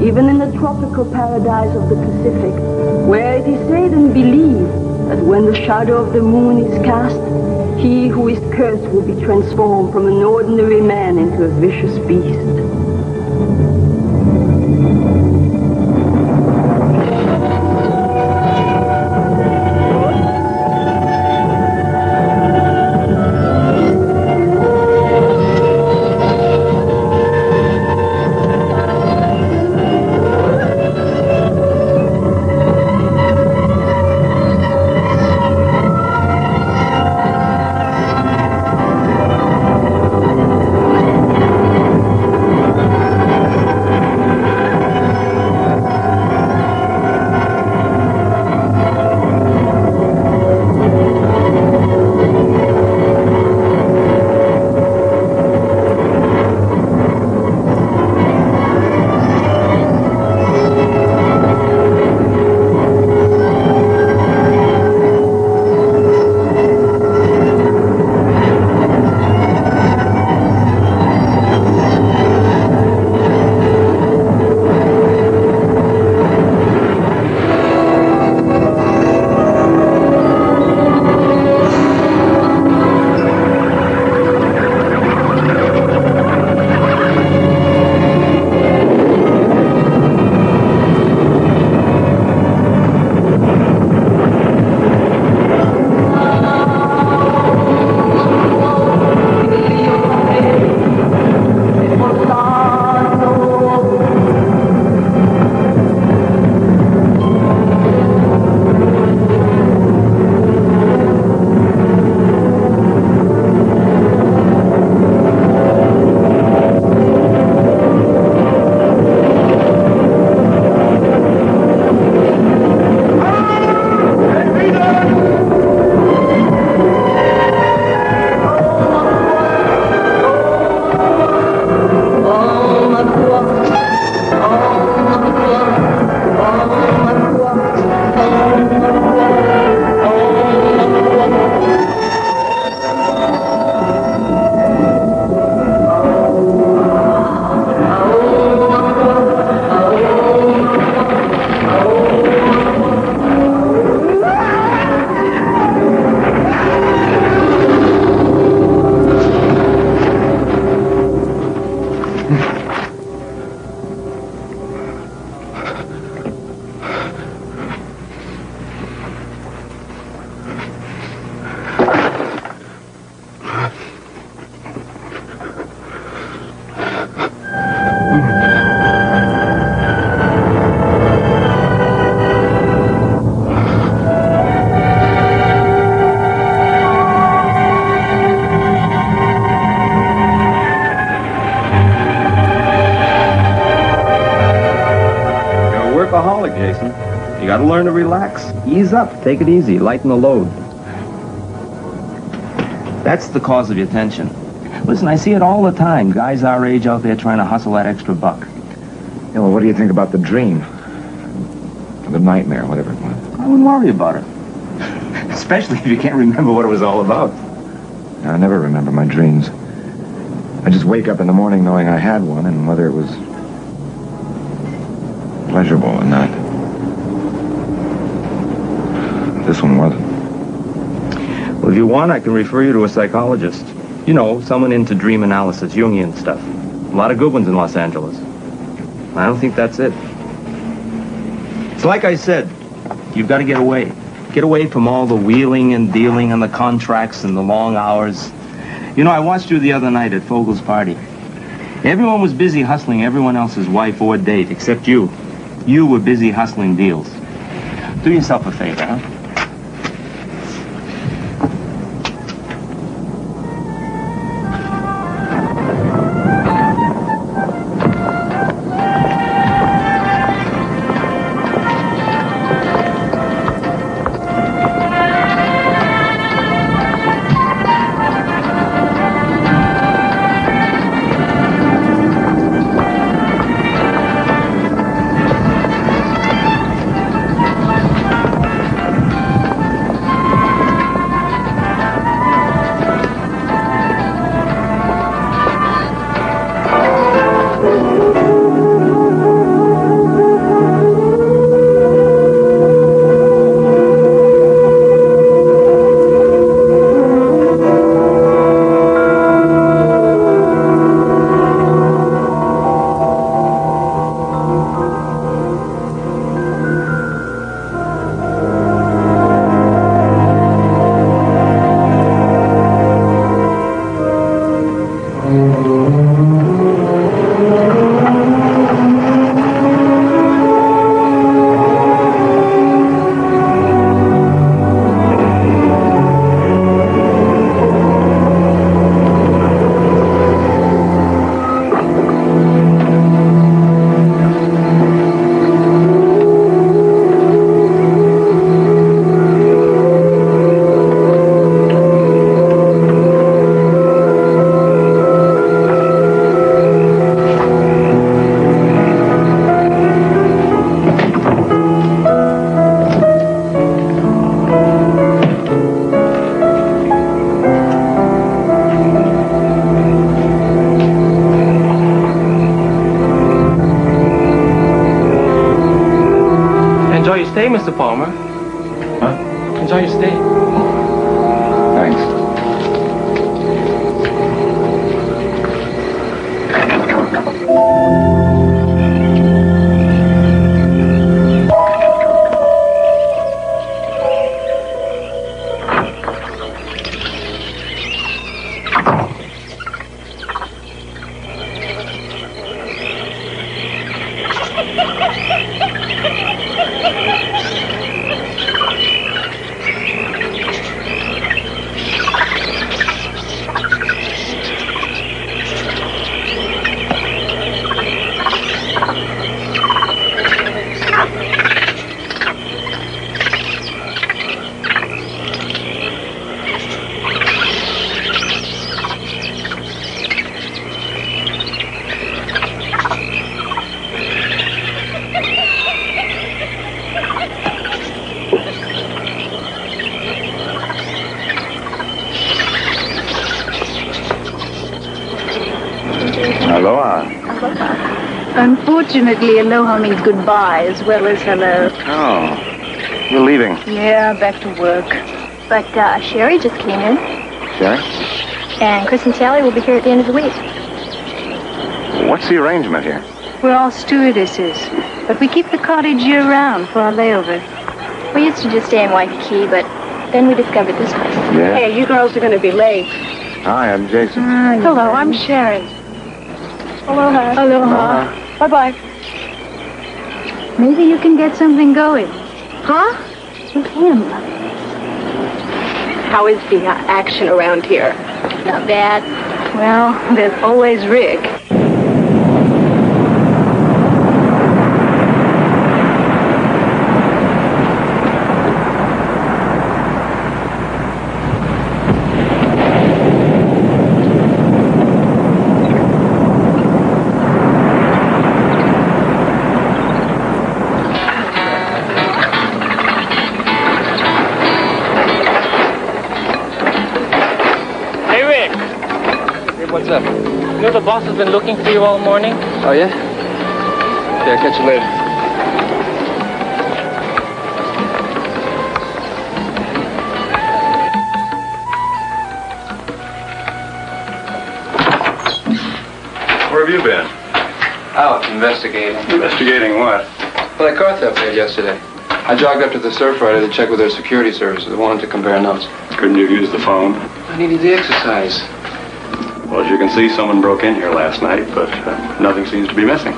even in the tropical paradise of the Pacific, where it is said and believed that when the shadow of the moon is cast, he who is cursed will be transformed from an ordinary man into a vicious beast. You gotta learn to relax. Ease up. Take it easy. Lighten the load. That's the cause of your tension. Listen, I see it all the time. Guys our age out there trying to hustle that extra buck. Yeah, well, what do you think about the dream? Or the nightmare, whatever it was? I wouldn't worry about it. Especially if you can't remember what it was all about. I never remember my dreams. I just wake up in the morning knowing I had one, and whether it was pleasurable or not. This one wasn't. Well, if you want, I can refer you to a psychologist. You know, someone into dream analysis, Jungian stuff. A lot of good ones in Los Angeles. I don't think that's it. It's like I said, you've got to get away. Get away from all the wheeling and dealing and the contracts and the long hours. You know, I watched you the other night at Fogel's party. Everyone was busy hustling everyone else's wife or date, except you. You were busy hustling deals. Do yourself a favor, huh? stay, Mr. Palmer. Huh? Enjoy your stay. Thanks. Unfortunately, aloha means goodbye as well as hello. Oh, you're leaving. Yeah, back to work. But Sherry just came in. Sherry? And Chris and Sally will be here at the end of the week. What's the arrangement here? We're all stewardesses, but we keep the cottage year-round for our layover. We used to just stay in Waikiki, but then we discovered this place. Yeah? Hey, you girls are going to be late. Hi, I'm Jason. Hello, I'm Sherry. Aloha. Aloha. Bye-bye. Maybe you can get something going. Huh? With him. How is the action around here? Not bad. Well, there's always Rick. You know the boss has been looking for you all morning? Oh, yeah? Yeah, catch you later. Where have you been? Out investigating. Investigating what? Well, that car theft there yesterday. I jogged up to the surf rider to check with their security services. I wanted to compare notes. Couldn't you use the phone? I needed the exercise. Well, as you can see, someone broke in here last night, but nothing seems to be missing.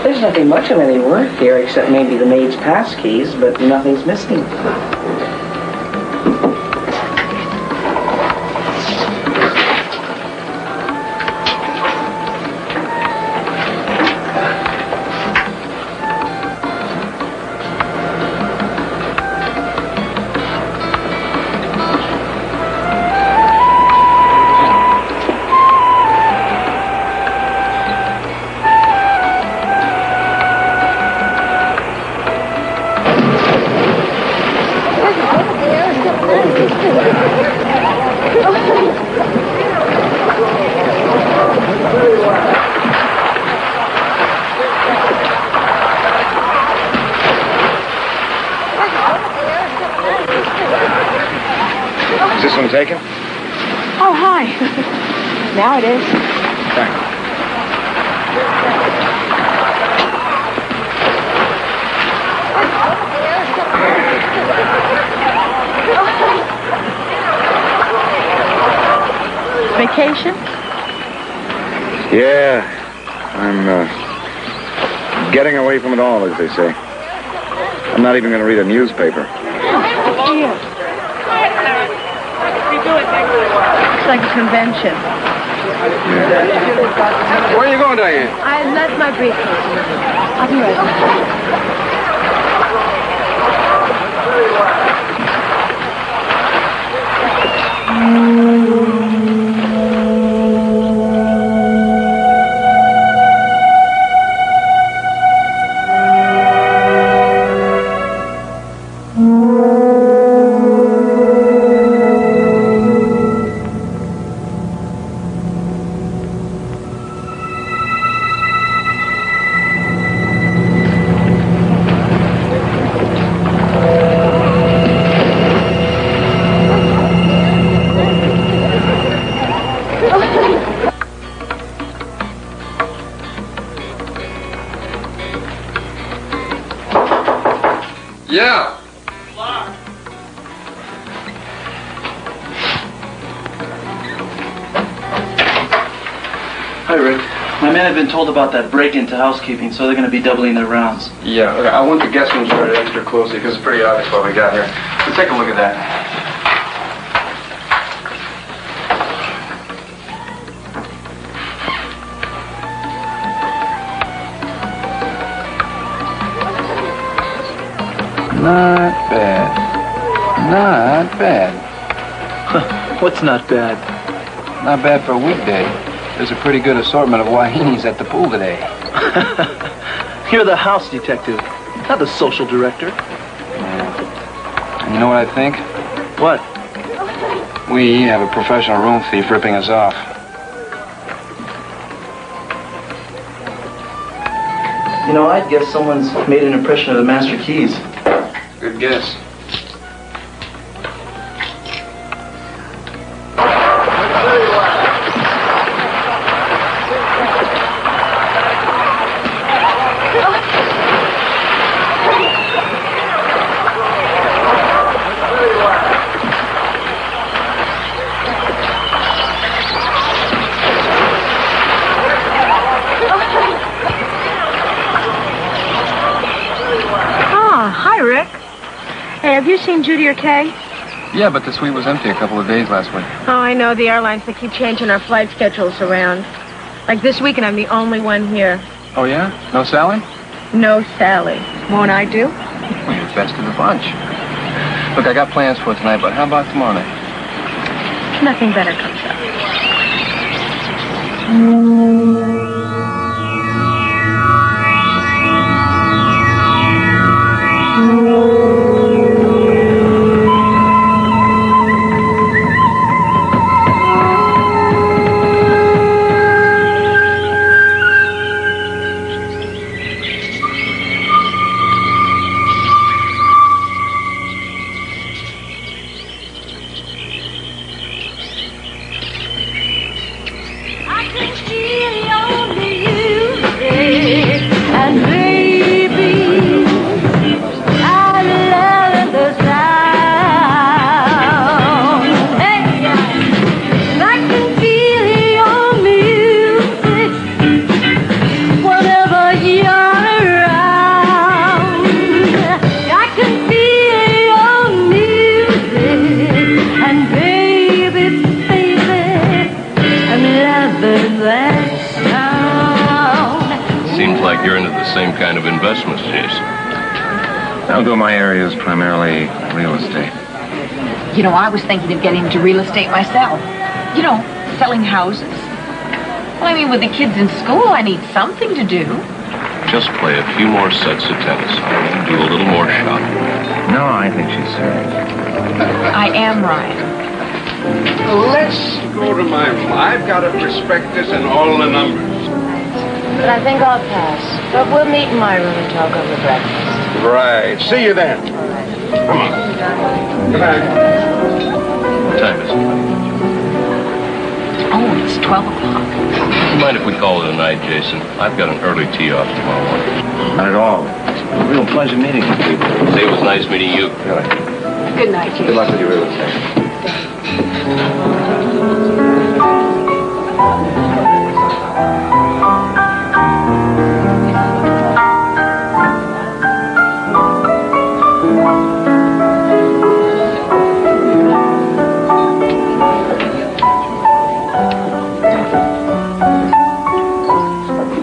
There's nothing much of any work here, except maybe the maid's pass keys, but nothing's missing. Is this one taken? Oh, hi. Now it is. Thanks. Vacation? Yeah, I'm getting away from it all, as they say. I'm not even going to read a newspaper. Here. It's like a convention. Yeah. Where are you going, Diane? I left my briefcase. I'll be right back. Hi, Rick. My men have been told about that break-in to housekeeping, so they're going to be doubling their rounds. Yeah, okay, I want the guest room started extra closely because it's pretty obvious what we got here. Let's take a look at that. Not bad. Not bad. What's not bad? Not bad for a weekday. There's a pretty good assortment of wahinis at the pool today. You're the house detective, not the social director. And you know what I think? What? We have a professional room thief ripping us off. You know, I'd guess someone's made an impression of the master keys. Good guess. Have you seen Judy or Kay? Yeah, but the suite was empty a couple of days last week. Oh, I know. The airlines, they keep changing our flight schedules around. Like this weekend, I'm the only one here. Oh, yeah? No Sally? No Sally. Won't I do? Well, you're best of the bunch. Look, I got plans for tonight, but how about tomorrow night? Nothing better comes up. You know, I was thinking of getting into real estate myself. You know, selling houses. Well, I mean, with the kids in school, I need something to do. Just play a few more sets of tennis and do a little more shopping. No, I think she's serious. I am, Ryan. Let's go to my room. I've got a prospectus and all the numbers. But I think I'll pass. But we'll meet in my room and talk over breakfast. Right. See you then. Come on. Come back. What time is it? Oh, it's 12 o'clock. Mind if we call it a night, Jason? I've got an early tee-off tomorrow morning. Not at all. It's a real pleasure meeting you people. Say it was nice meeting you. Really. Good night, Jason. Good luck with your real estate.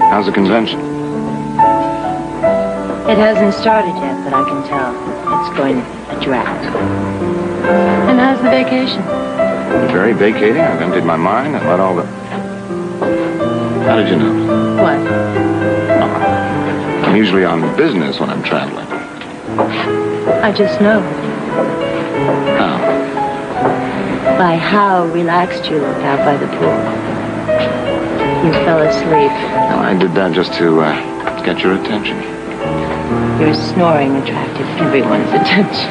How's the convention? It hasn't started yet, but I can tell. It's going a drag. And how's the vacation? Very vacating. I've emptied my mind and let all the... How did you know? What? I'm usually on business when I'm traveling. I just know. How? By how relaxed you look out by the pool. You fell asleep. Well, I did that just to get your attention. Your snoring attracted everyone's attention.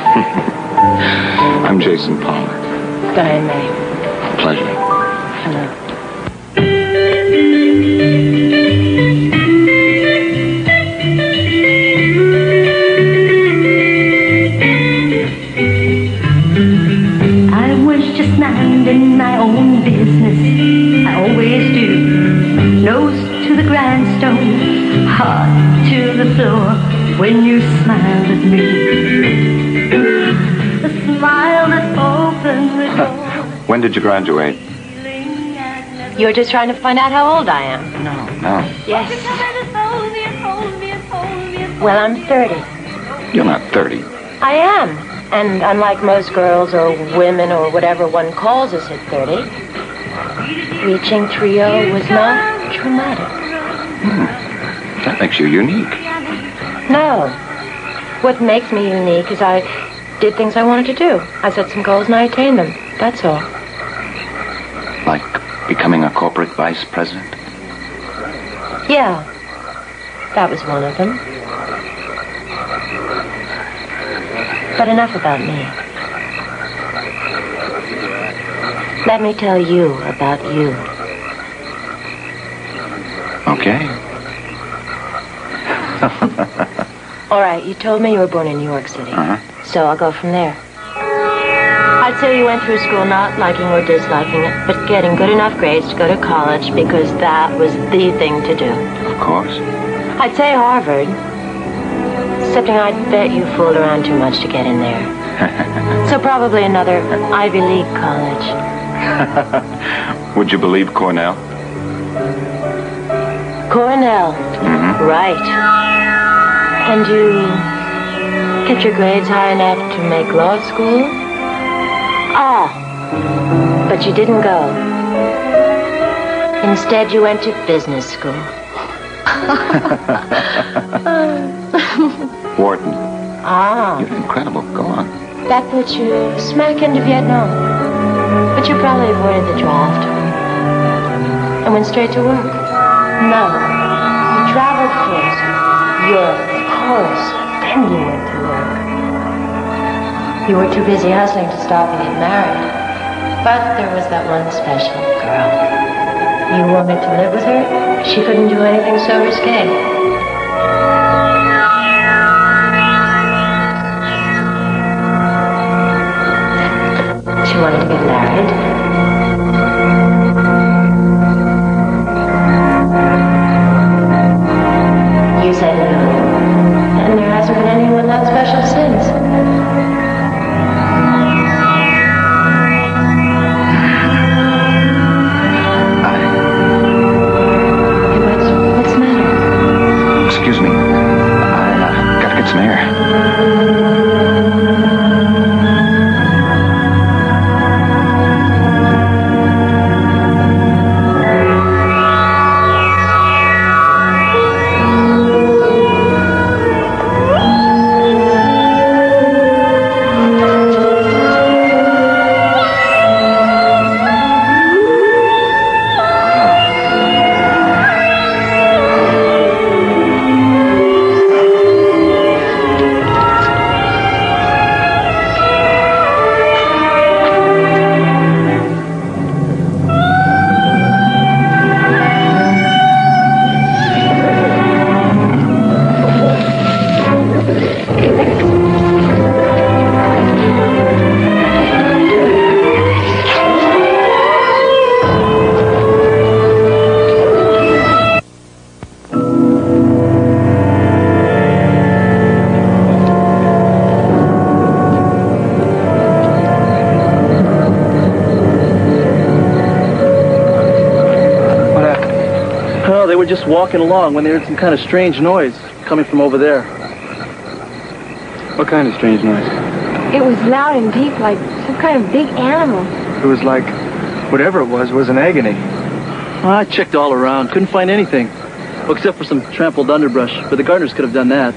I'm Jason Palmer. Diane May. Pleasure. Hello. I was just minding my own business. I always do. Nose to the grindstone, heart to the floor, when you smiled at me. The smile that opened the door. When did you graduate? You're just trying to find out how old I am? No. Yes. Well, I'm 30. You're not 30. I am. And unlike most girls or women or whatever one calls us at 30, reaching 30 was not traumatic. That makes you unique. No. What makes me unique is I did things I wanted to do. I set some goals and I attained them. That's all. Like becoming a corporate vice president? Yeah. That was one of them. But enough about me. Let me tell you about you. Okay. All right, you told me you were born in New York City. So I'll go from there. I'd say you went through school not liking or disliking it, but getting good enough grades to go to college because that was the thing to do. Of course. I'd say Harvard. Excepting I'd bet you fooled around too much to get in there. So probably another Ivy League college. Would you believe Cornell? Cornell. Right. And you kept your grades high enough to make law school? Ah, but you didn't go. Instead, you went to business school. Wharton. Ah. You're incredible. Go on. That put you smack into Vietnam. But you probably avoided the draft. And went straight to work. No. You traveled first. Europe, of course. Then you went to work. You were too busy hustling to stop and get married. But there was that one special girl. You wanted to live with her? She couldn't do anything so risque. She wanted to get married. You said no. And there hasn't been anyone that special since. What's the matter? Excuse me. I gotta get some air. Just walking along when they heard some kind of strange noise coming from over there. What kind of strange noise? It was loud and deep, like some kind of big animal. It was like, whatever it was in agony. Well, I checked all around, couldn't find anything. Well, except for some trampled underbrush, but the gardeners could have done that.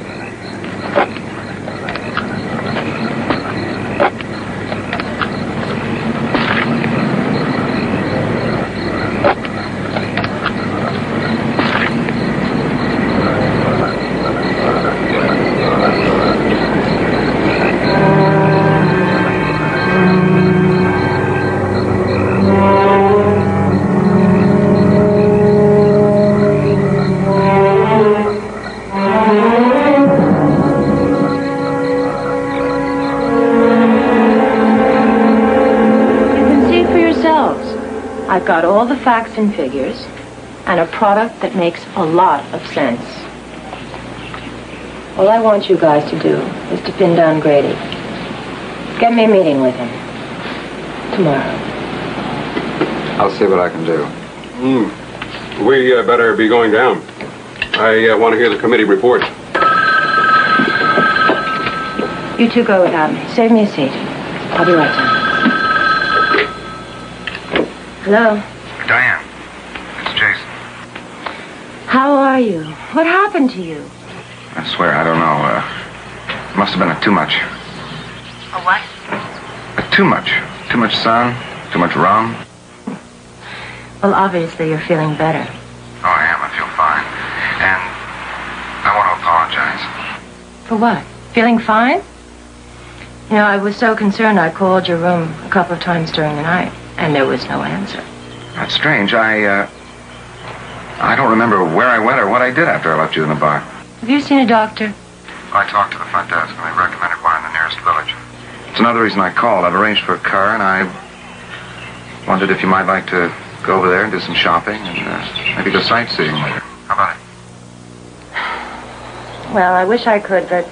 I've got all the facts and figures, and a product that makes a lot of sense. All I want you guys to do is to pin down Grady. Get me a meeting with him. Tomorrow. I'll see what I can do. We better be going down. I want to hear the committee report. You two go without me. Save me a seat. I'll be right down. Hello? Diane, it's Jason. How are you? What happened to you? I swear, I don't know. Must have been a too much. A what? A too much. Too much sun, too much rum. Well, obviously you're feeling better. Oh, I am. I feel fine. And I want to apologize. For what? Feeling fine? You know, I was so concerned I called your room a couple of times during the night, and there was no answer. That's strange. I don't remember where I went or what I did after I left you in the bar. Have you seen a doctor? I talked to the front desk, and they recommended one in the nearest village. It's another reason I called. I've arranged for a car, and I wondered if you might like to go over there and do some shopping and maybe go sightseeing later. How about it? Well, I wish I could, but...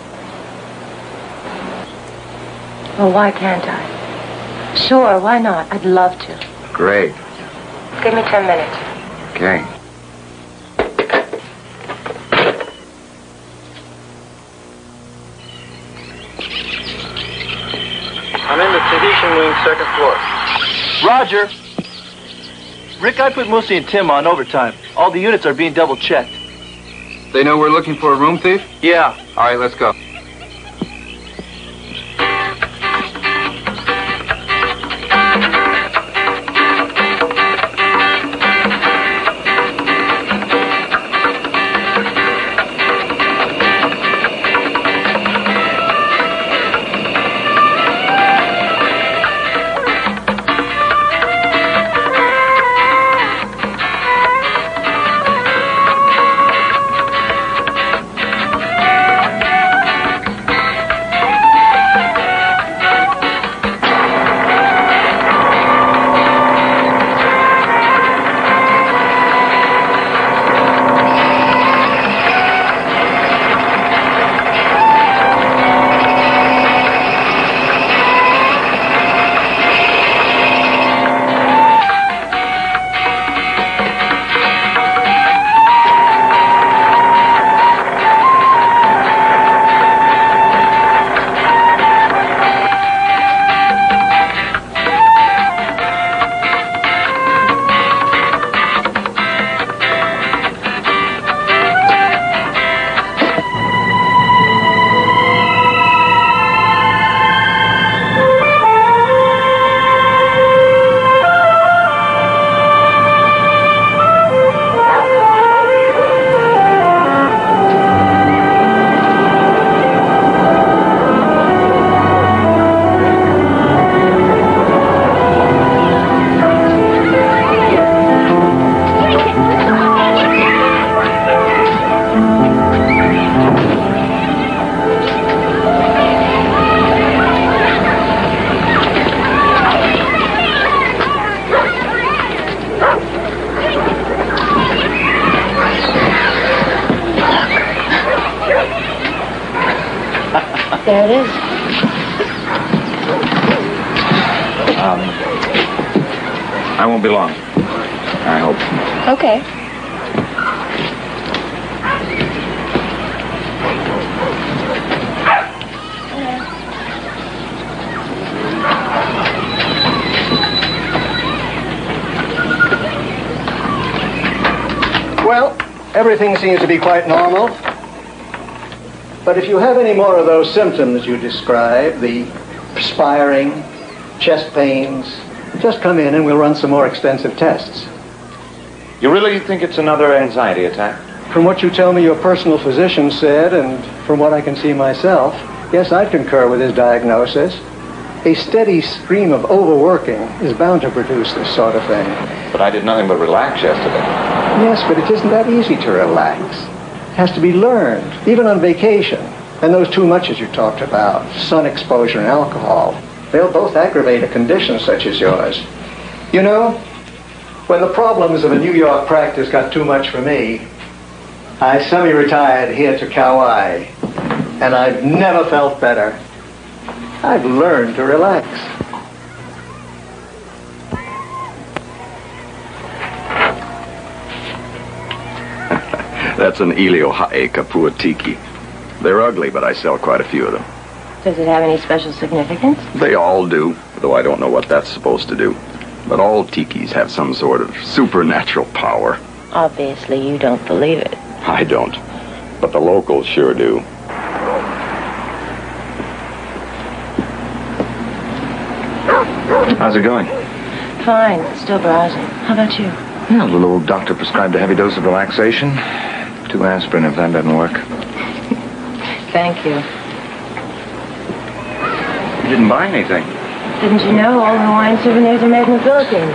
Well, why can't I? Sure, why not? I'd love to. Great. Give me 10 minutes. Okay. I'm in the Tahitian wing, second floor. Roger. Rick, I put Moosey and Tim on overtime. All the units are being double-checked. They know we're looking for a room thief? Yeah. All right, let's go. There it is. I won't be long. I hope. Okay. Well, everything seems to be quite normal. But if you have any more of those symptoms you described, the perspiring, chest pains, just come in and we'll run some more extensive tests. You really think it's another anxiety attack? From what you tell me your personal physician said, and from what I can see myself, yes, I'd concur with his diagnosis. A steady stream of overworking is bound to produce this sort of thing. But I did nothing but relax yesterday. Yes, but it isn't that easy to relax. It has to be learned, even on vacation. And those too muches you talked about, sun exposure and alcohol, they'll both aggravate a condition such as yours. You know, When the problems of a New York practice got too much for me, I semi-retired here to Kauai, and I've never felt better. I've learned to relax. That's an Eliohae Kapua Tiki. They're ugly, but I sell quite a few of them. Does it have any special significance? They all do, though I don't know what that's supposed to do. But all tikis have some sort of supernatural power. Obviously, you don't believe it. I don't, but the locals sure do. How's it going? Fine, still browsing. How about you? Yeah, the little doctor prescribed a heavy dose of relaxation. 2 aspirin if that doesn't work. Thank you. You didn't buy anything. Didn't you know all Hawaiian souvenirs are made in the Philippines?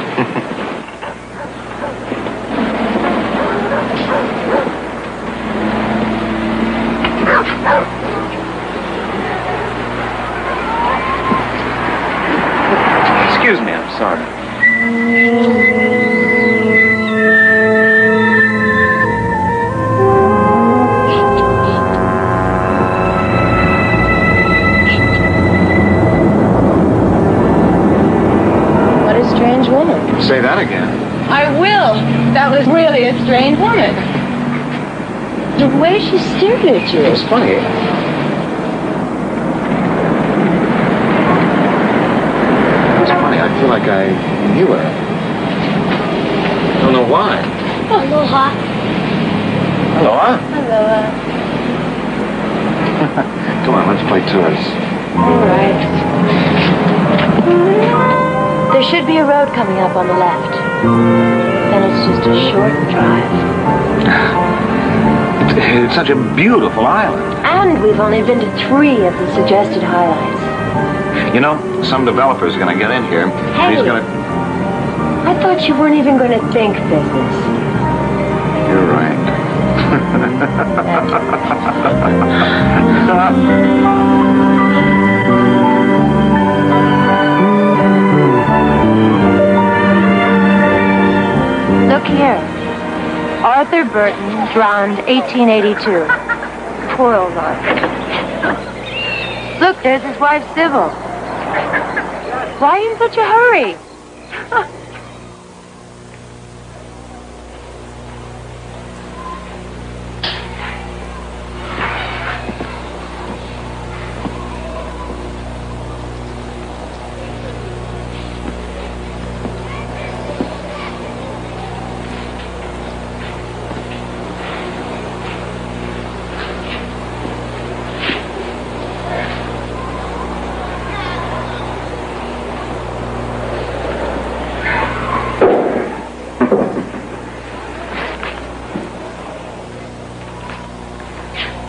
Excuse me, I'm sorry. What a strange woman. Say that again. I will. That was really a strange woman. The way she stared at you. It's funny. I feel like I knew her. Don't know why. Aloha. Aloha? Aloha. Come on, let's play tours. All right. There should be a road coming up on the left. Then it's just a short drive. It's such a beautiful island. And we've only been to 3 of the suggested highlights. You know, some developer's gonna get in here. Hey. He's gonna... I thought you weren't even going to think business. You're right. Look here. Arthur Burton, drowned 1882. Poor old Arthur. Look, there's his wife, Sybil. Why in such a hurry?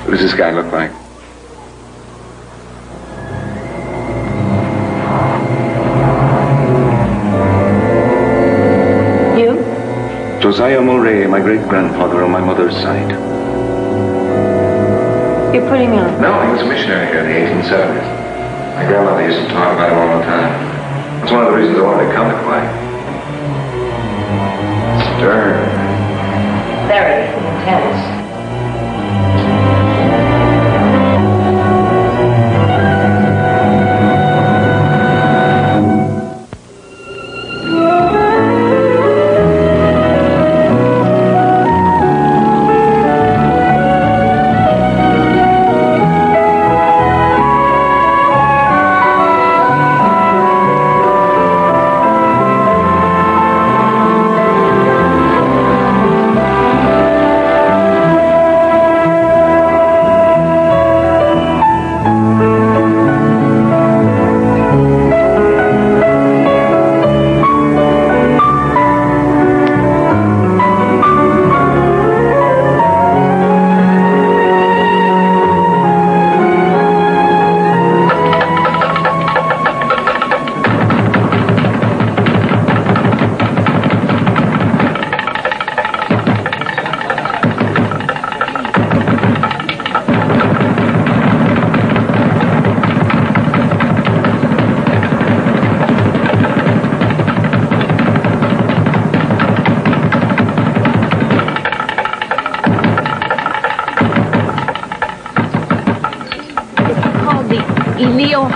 What does this guy look like? You? Josiah Mulray, my great-grandfather on my mother's side. You're putting me on. No, he was a missionary here in the 1870s. My grandmother used to talk about him all the time. That's one of the reasons I wanted to come to Kauai. Stern. Very intense.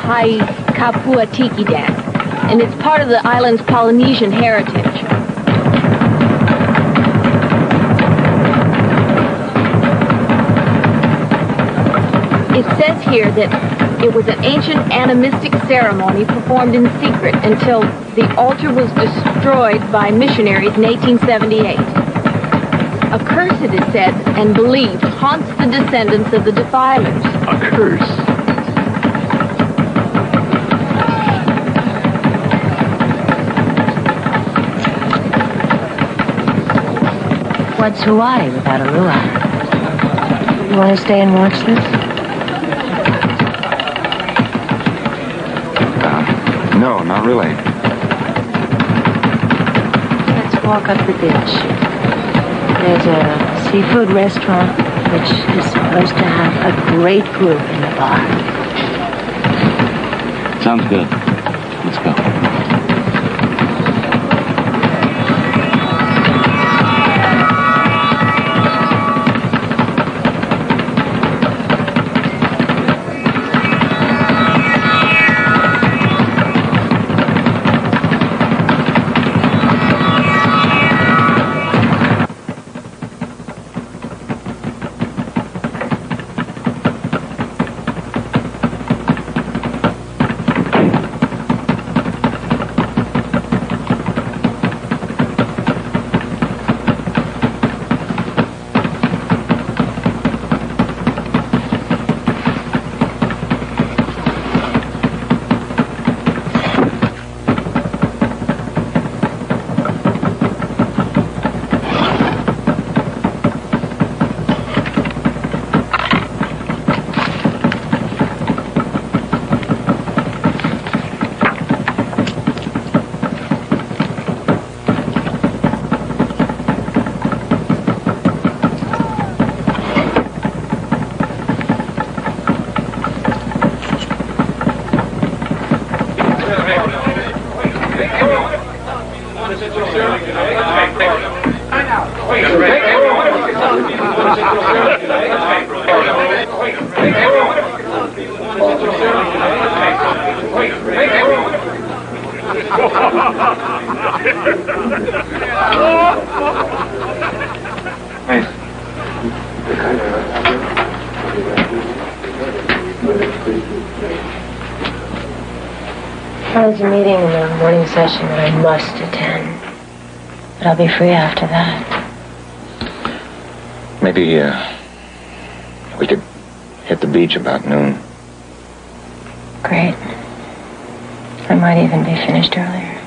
High Kapua Tiki dance, and it's part of the island's Polynesian heritage. It says here that it was an ancient animistic ceremony performed in secret until the altar was destroyed by missionaries in 1878. A curse, it is said and believed, haunts the descendants of the defilers. A curse? What's Hawaii without a luau? You want to stay and watch this? No, not really. Let's walk up the ditch. There's a seafood restaurant which is supposed to have a great group in the bar. Sounds good. Let's go. There's a meeting in the morning session that I must attend. But I'll be free after that. Maybe, we could hit the beach about noon. Great. I might even be finished earlier.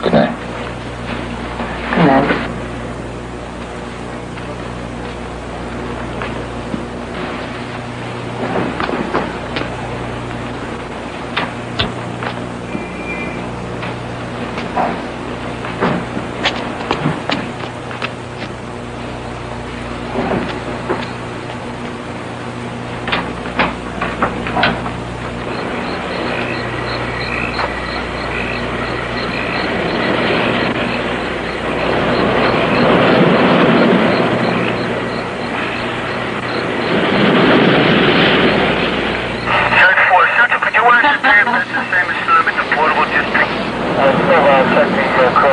Good night. Good night.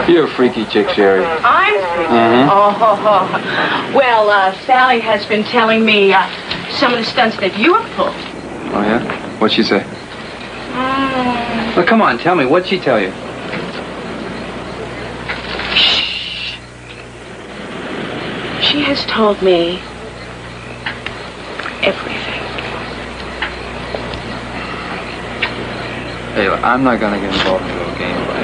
You're a freaky chick, Sherry. I'm freaky? Mm-hmm. Oh, well, Sally has been telling me some of the stunts that you have pulled. Oh, yeah? What'd she say? Well, come on, tell me. What'd she tell you? Shh. She has told me everything. Hey, look, I'm not gonna get involved in a little game, but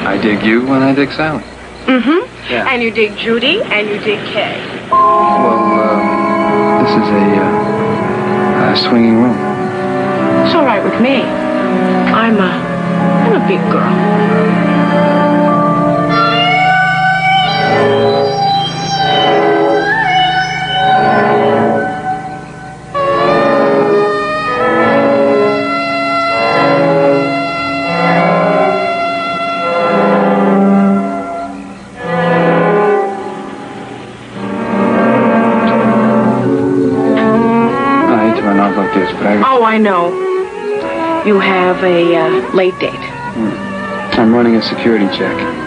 I dig you when I dig Sally. Mm-hmm. Yeah. And you dig Judy, and you dig Kay. Well, this is a swinging room. It's all right with me. I'm a big girl. turn out like this, but Oh, I know. You have a late date. I'm running a security check.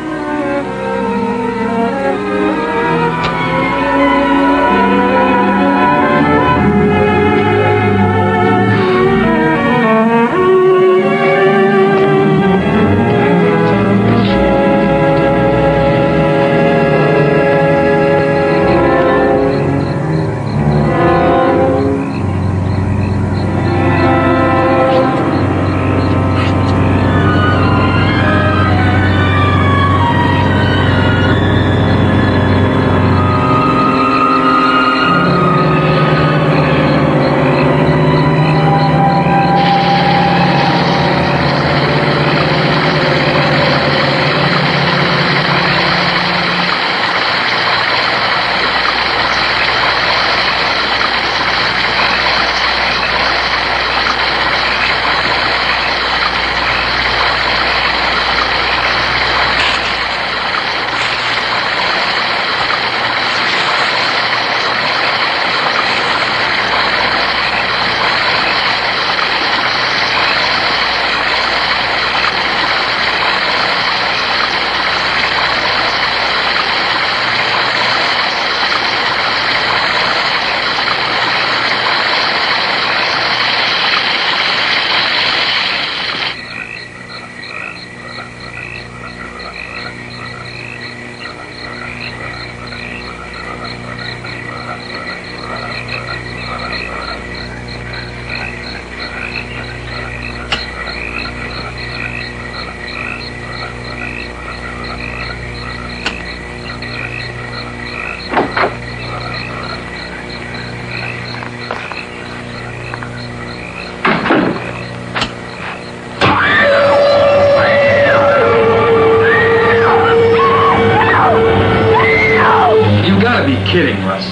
Kidding, Russ.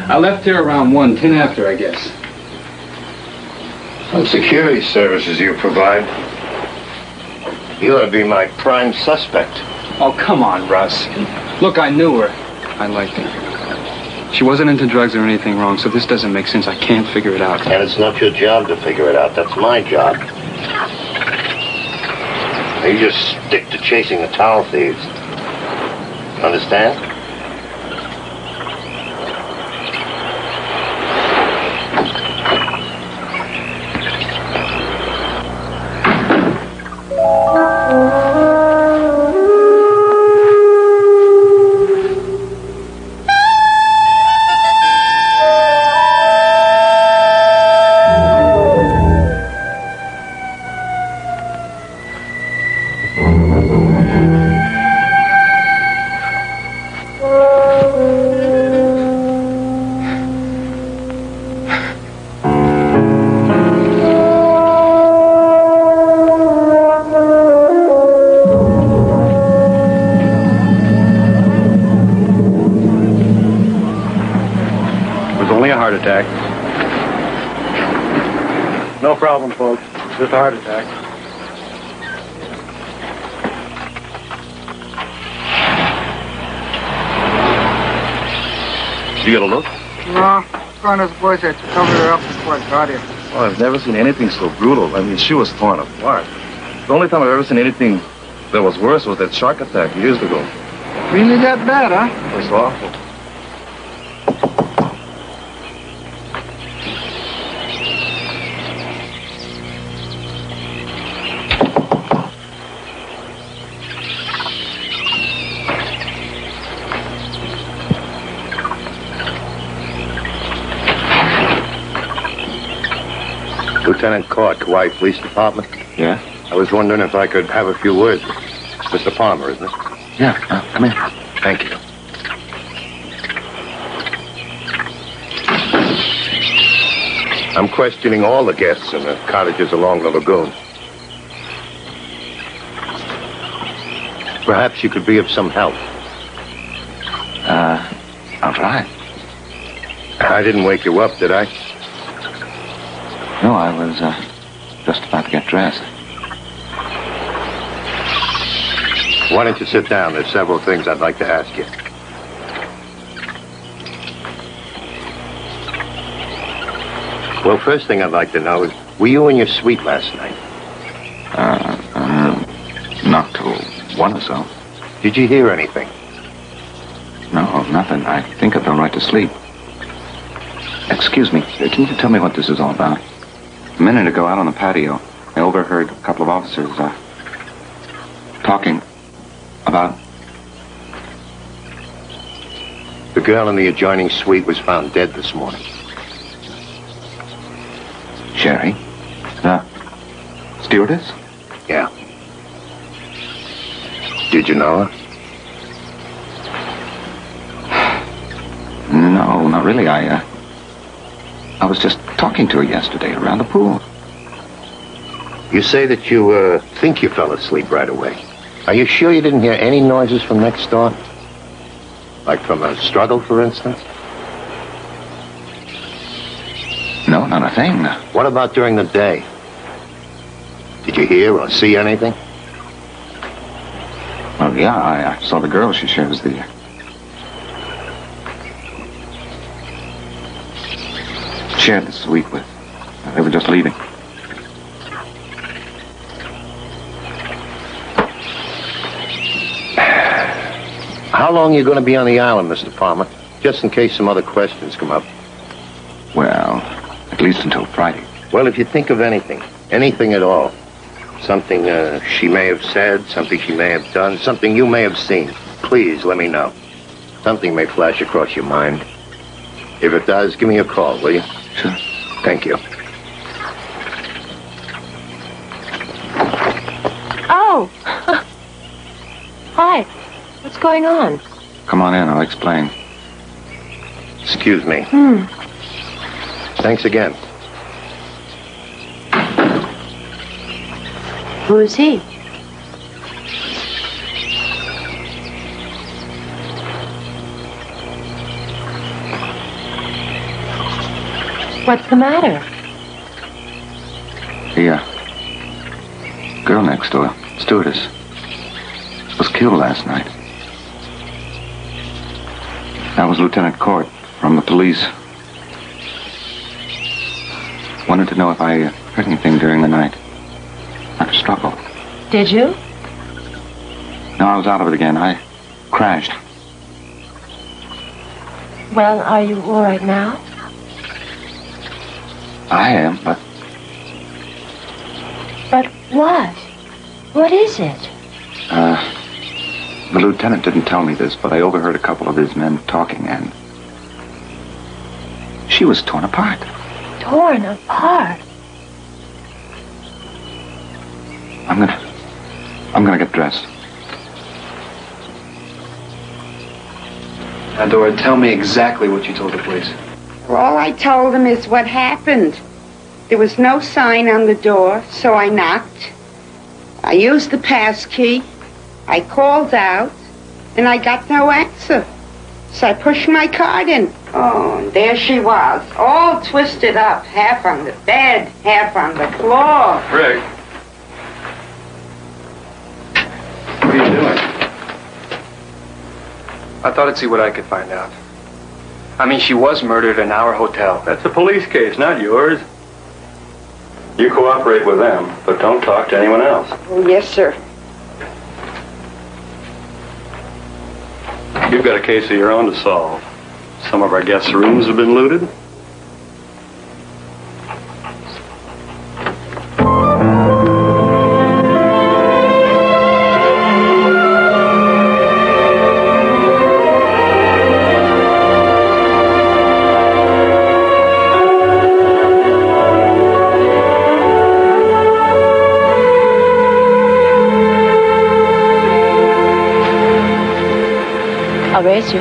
I left here around 1:10 after, I guess. What security services you provide? You ought to be my prime suspect. Oh, come on, Russ. Look, I knew her. I liked her. She wasn't into drugs or anything wrong, so this doesn't make sense. I can't figure it out. And it's not your job to figure it out. That's my job. You just stick to chasing the towel thieves. Understand? Attack. No problem, folks. Just a heart attack. Did you get a look? No. Connor's boys had to cover her up before I got here. Well, I've never seen anything so brutal. I mean, she was torn apart. The only time I've ever seen anything that was worse was that shark attack years ago. Really that bad, huh? It was awful. Lieutenant Court, Kauai Police Department. Yeah? I was wondering if I could have a few words with Mr. Palmer, isn't it? Yeah, come in. Thank you. I'm questioning all the guests in the cottages along the lagoon. Perhaps you could be of some help. I'll try. I didn't wake you up, did I? No, I was just about to get dressed. Why don't you sit down? There's several things I'd like to ask you. Well, first thing I'd like to know is, were you in your suite last night? Not till 1 or so. Did you hear anything? No, nothing. I think I fell right to sleep. Excuse me, can you tell me what this is all about? A minute ago, out on the patio, I overheard a couple of officers, talking about... The girl in the adjoining suite was found dead this morning. Sherry? The stewardess? Yeah. Did you know her? No, not really. I was just talking to her yesterday around the pool. You say that you, think you fell asleep right away. Are you sure you didn't hear any noises from next door? Like from a struggle, for instance? No, not a thing. What about during the day? Did you hear or see anything? Well, yeah, I saw the girl she shares the... shared the suite with. They were just leaving. How long are you going to be on the island, Mr. Palmer? Just in case some other questions come up. Well, at least until Friday. Well, if you think of anything at all, something she may have said, something she may have done, something you may have seen, please let me know. Something may flash across your mind. If it does, give me a call, will you? Sure. Thank you. Oh! Hi. What's going on? Come on in, I'll explain. Excuse me. Thanks again. Who is he? What's the matter? The girl next door, stewardess, was killed last night. That was Lieutenant Court from the police. Wanted to know if I heard anything during the night. Like a struggle. Did you? No, I was out of it again. I crashed. Well, are you all right now? I am, but... But what? What is it? The lieutenant didn't tell me this, but I overheard a couple of his men talking, and... she was torn apart. Torn apart? I'm gonna get dressed. Now, Dora, tell me exactly what you told the police. Well, all I told them is what happened. There was no sign on the door, so I knocked. I used the pass key. I called out, and I got no answer. So I pushed my card in. Oh, and there she was, all twisted up, half on the bed, half on the floor. Rick. What are you doing? I thought I'd see what I could find out. I mean, she was murdered in our hotel. That's a police case, not yours. You cooperate with them, but don't talk to anyone else. Oh, yes, sir. You've got a case of your own to solve. Some of our guests' rooms have been looted. I'll raise you.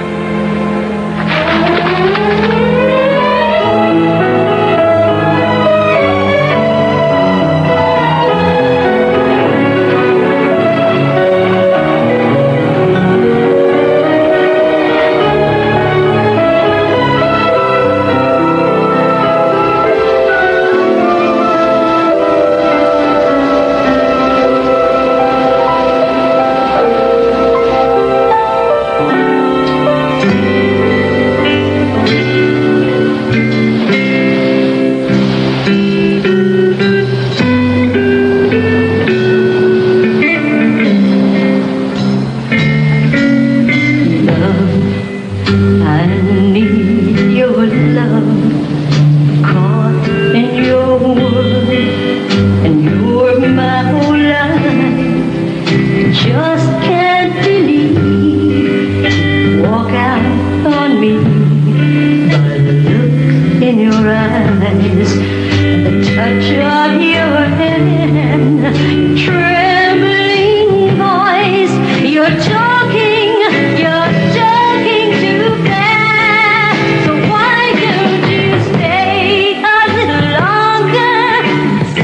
eyes, and the touch of your hand, your trembling voice. You're talking too fast. So why don't you stay a little longer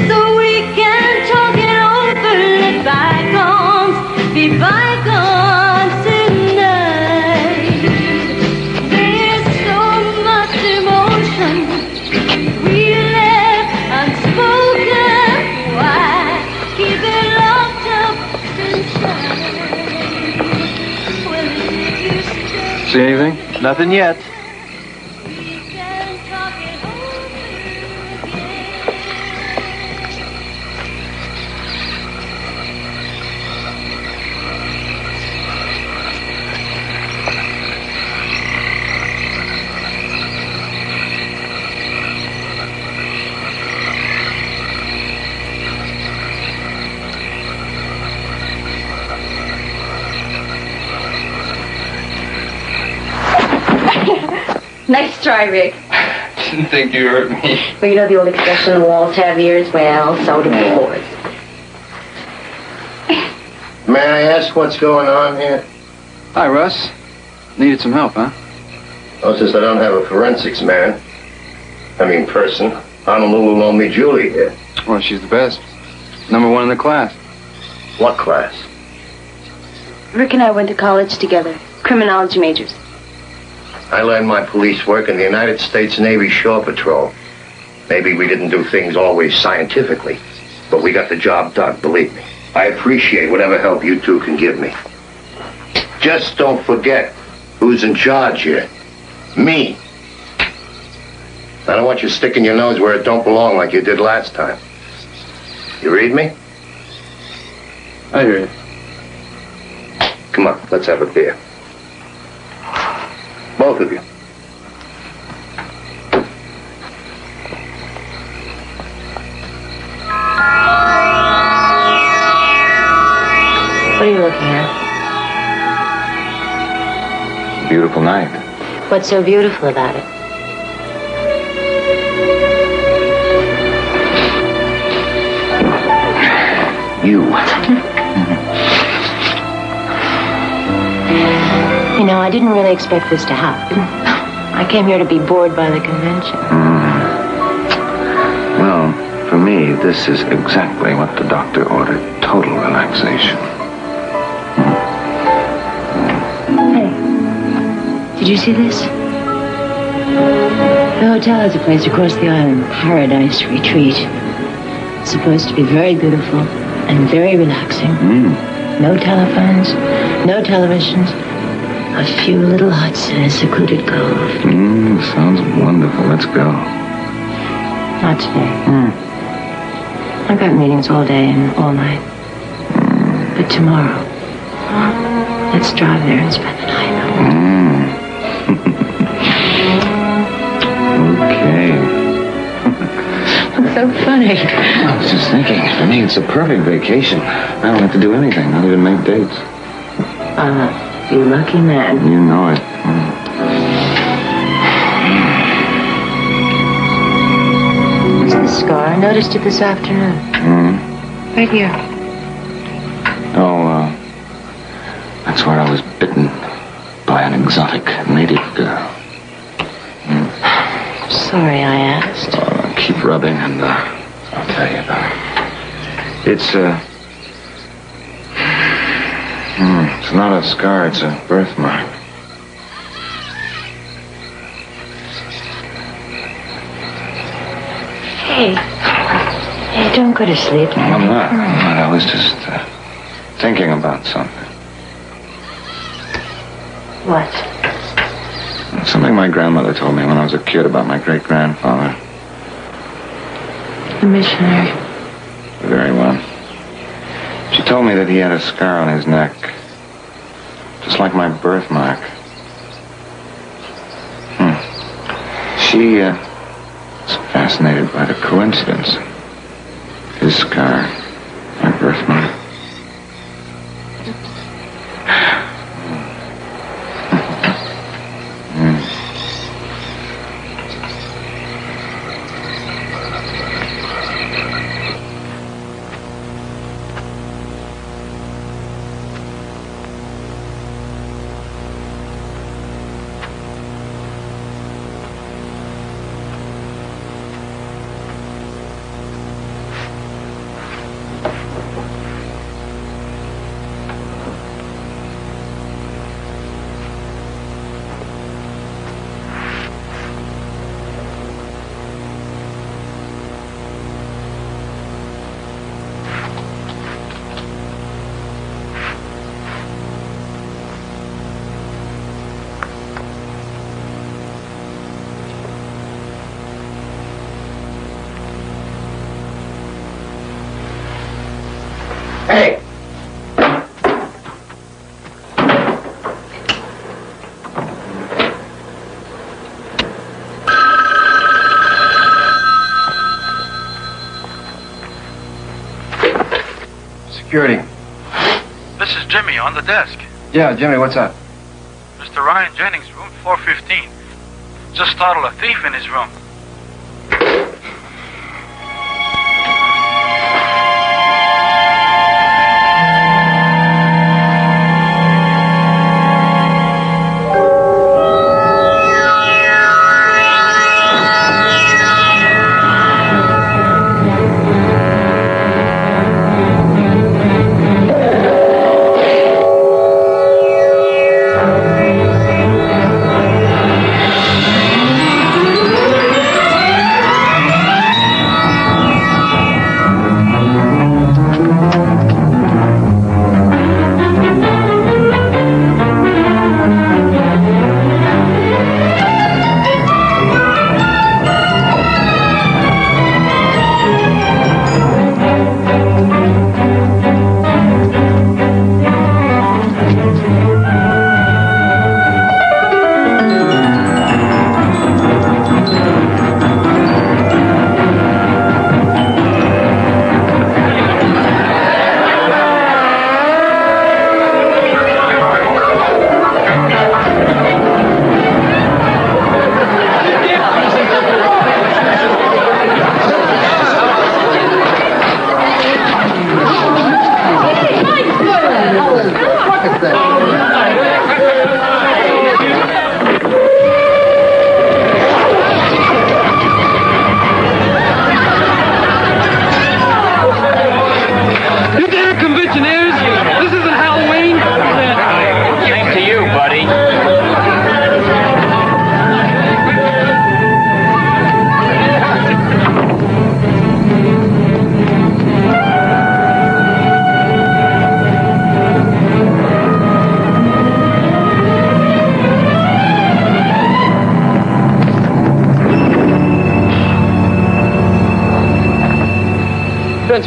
so we can talk it over? Let bygones be bygones tonight. There's so much emotion we left unspoken. Why keep it locked up inside? Well, if you stay, See anything? Nothing yet. we can talk it over Nice try, Rick. Didn't think you hurt me. Well, you know the old expression, the walls have ears? Well, so do floors. May I ask what's going on here? Hi, Russ. Needed some help, huh? Oh, since I don't have a forensics man, person, Honolulu loaned me Julie here. Well, she's the best. #1 in the class. What class? Rick and I went to college together. Criminology majors. I learned my police work in the United States Navy Shore Patrol. Maybe we didn't do things always scientifically, but we got the job done, believe me. I appreciate whatever help you two can give me. Just don't forget who's in charge here. Me. I don't want you sticking your nose where it don't belong like you did last time. You read me? I hear you. Come on, let's have a beer. Both of you. What are you looking at? Beautiful night. What's so beautiful about it? You. You know, I didn't really expect this to happen. I came here to be bored by the convention. Well, for me, this is exactly what the doctor ordered. Total relaxation. Hey, did you see this? The hotel has a place across the island, Paradise Retreat. It's supposed to be very beautiful and very relaxing. No telephones, no televisions. A few little huts in a secluded cove. Sounds wonderful. Let's go. Not today. I've got meetings all day and all night. But tomorrow, let's drive there and spend the night. Okay. It's so funny. I was just thinking, for me, it's a perfect vacation. I don't have to do anything, not even make dates. You lucky man. You know it. What's the scar? I noticed it this afternoon. Right here. Oh, that's where I was bitten by an exotic native girl. Sorry I asked. Keep rubbing and I'll tell you about it. It's it's not a scar, it's a birthmark. Hey, don't go to sleep. I'm not. I was just thinking about something. What? Something my grandmother told me when I was a kid about my great-grandfather. The missionary. Very well. She told me that he had a scar on his neck. Just like my birthmark. She was fascinated by the coincidence. His scar, my birthmark. Hey! Security. This is Jimmy on the desk. Yeah, Jimmy, what's up? Mr. Ryan Jennings, room 415. Just startled a thief in his room.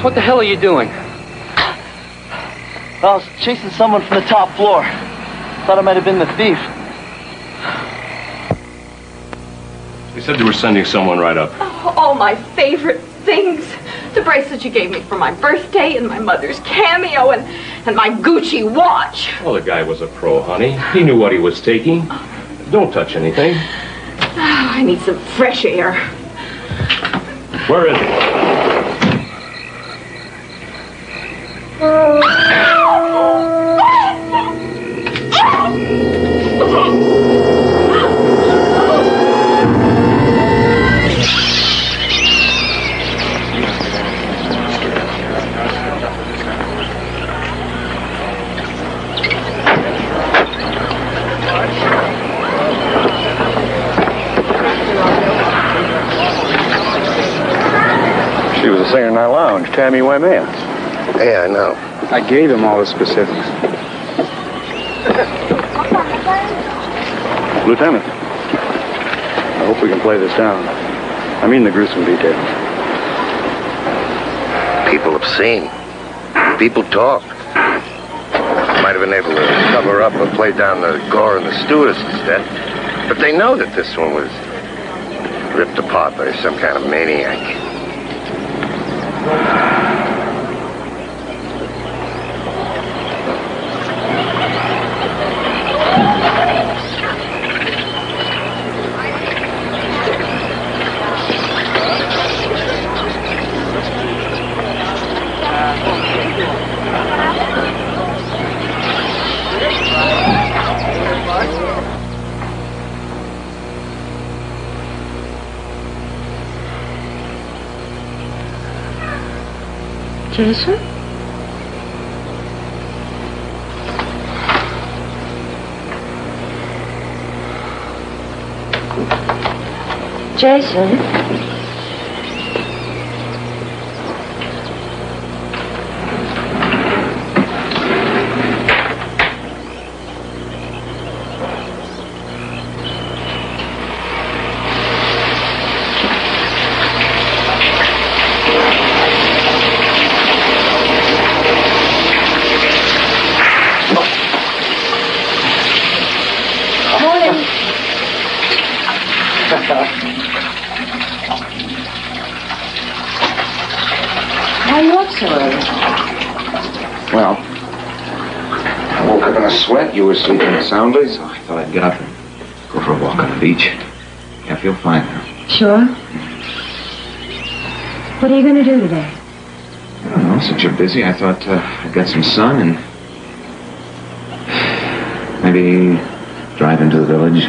What the hell are you doing? I was chasing someone from the top floor. Thought it might have been the thief. You said you were sending someone right up. Oh, all my favorite things. The bracelet you gave me for my birthday and my mother's cameo and my Gucci watch. Well, the guy was a pro, honey. He knew what he was taking. Don't touch anything. Oh, I need some fresh air. Where is he? She was a singer in our lounge, Tammy Waymea. Yeah, I know. I gave him all the specifics. Lieutenant, I hope we can play this down. I mean the gruesome details. People have seen. People talk. Might have been able to cover up or play down the gore and the stewardess instead. But they know that this one was ripped apart by some kind of maniac. Jason? Jason? Why are you up so early? Well, I woke up in a sweat. You were sleeping soundly, so I thought I'd get up and go for a walk on the beach. Yeah, I feel fine now. Sure. What are you going to do today? I don't know. Since you're busy, I thought I'd get some sun and maybe drive into the village.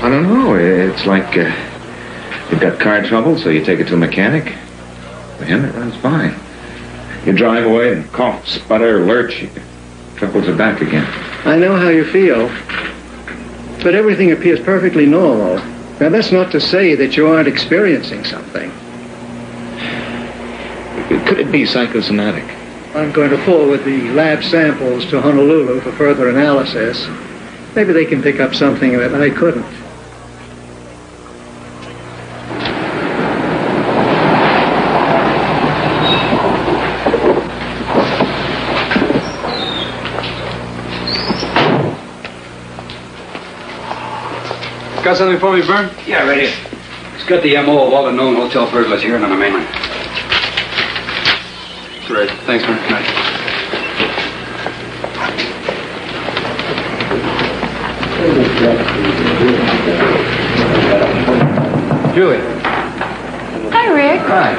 I don't know. It's like you've got car trouble, so you take it to a mechanic. For him, it runs fine. You drive away and cough, sputter, lurch, troubles are back again. I know how you feel, but everything appears perfectly normal. Now, that's not to say that you aren't experiencing something. Could it be psychosomatic? I'm going to forward the lab samples to Honolulu for further analysis. Maybe they can pick up something that I couldn't. Got something for me, Vern? Yeah, right here. It's got the MO of all the known hotel burglars here and on the mainland. Great. Thanks, Vern. Good night. Julie. Hi, Rick. Hi.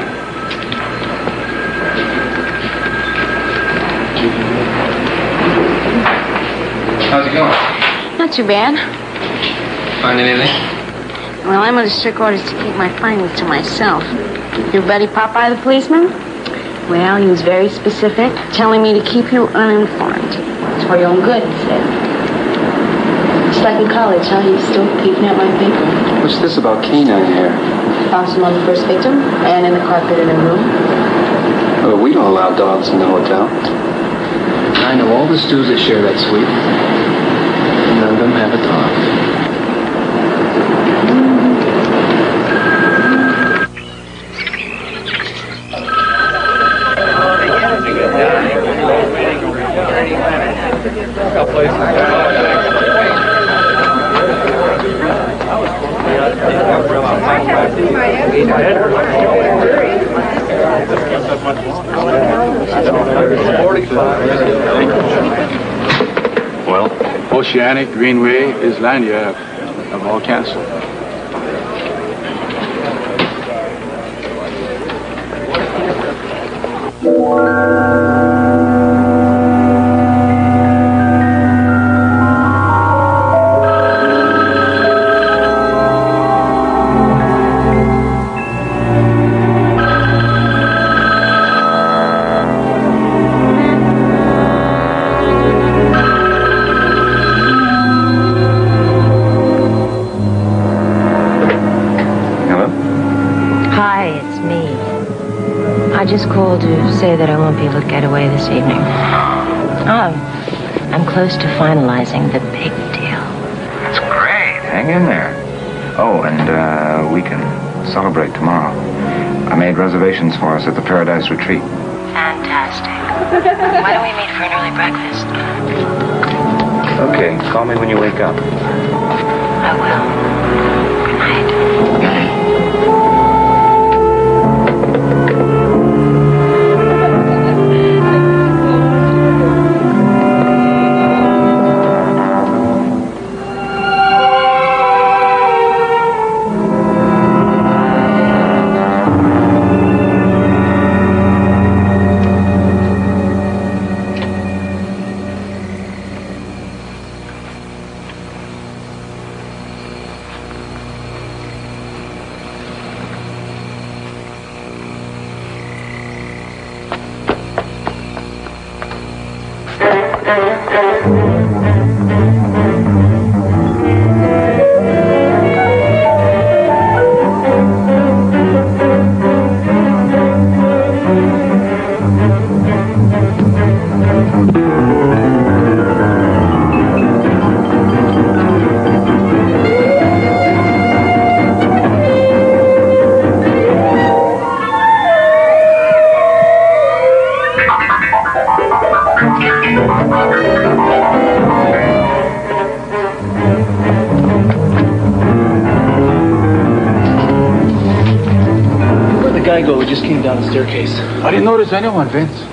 How's it going? Not too bad. Find anything? Well, I'm under strict orders to keep my findings to myself. Your buddy Popeye the policeman? Well, he was very specific, telling me to keep you uninformed. It's for your own good, he said. Just like in college, huh? He's still peeping at my paper. What's this about canine hair? Found some on the first victim and in the carpet in her room. Oh, we don't allow dogs in the hotel. I know all the stews that share that suite. None of them have a dog. Well, Oceanic, Greenway, Islandia have all canceled. I just called to say that I won't be able to get away this evening. I'm close to finalizing the big deal. That's great. Hang in there. Oh, and we can celebrate tomorrow. I made reservations for us at the Paradise Retreat. Fantastic. Why don't we meet for an early breakfast? Okay, call me when you wake up. I will. Good night. we just came down the staircase. I didn't notice anyone, Vince.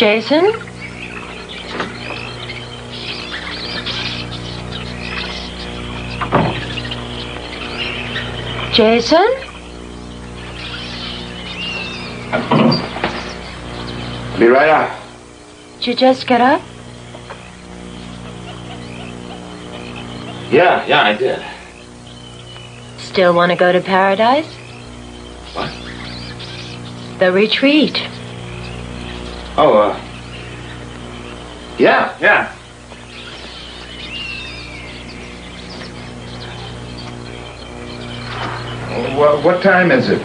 Jason? Jason? Be right out. Did you just get up? Yeah, I did. Still want to go to paradise? What? The retreat. Oh, yeah. What time is it?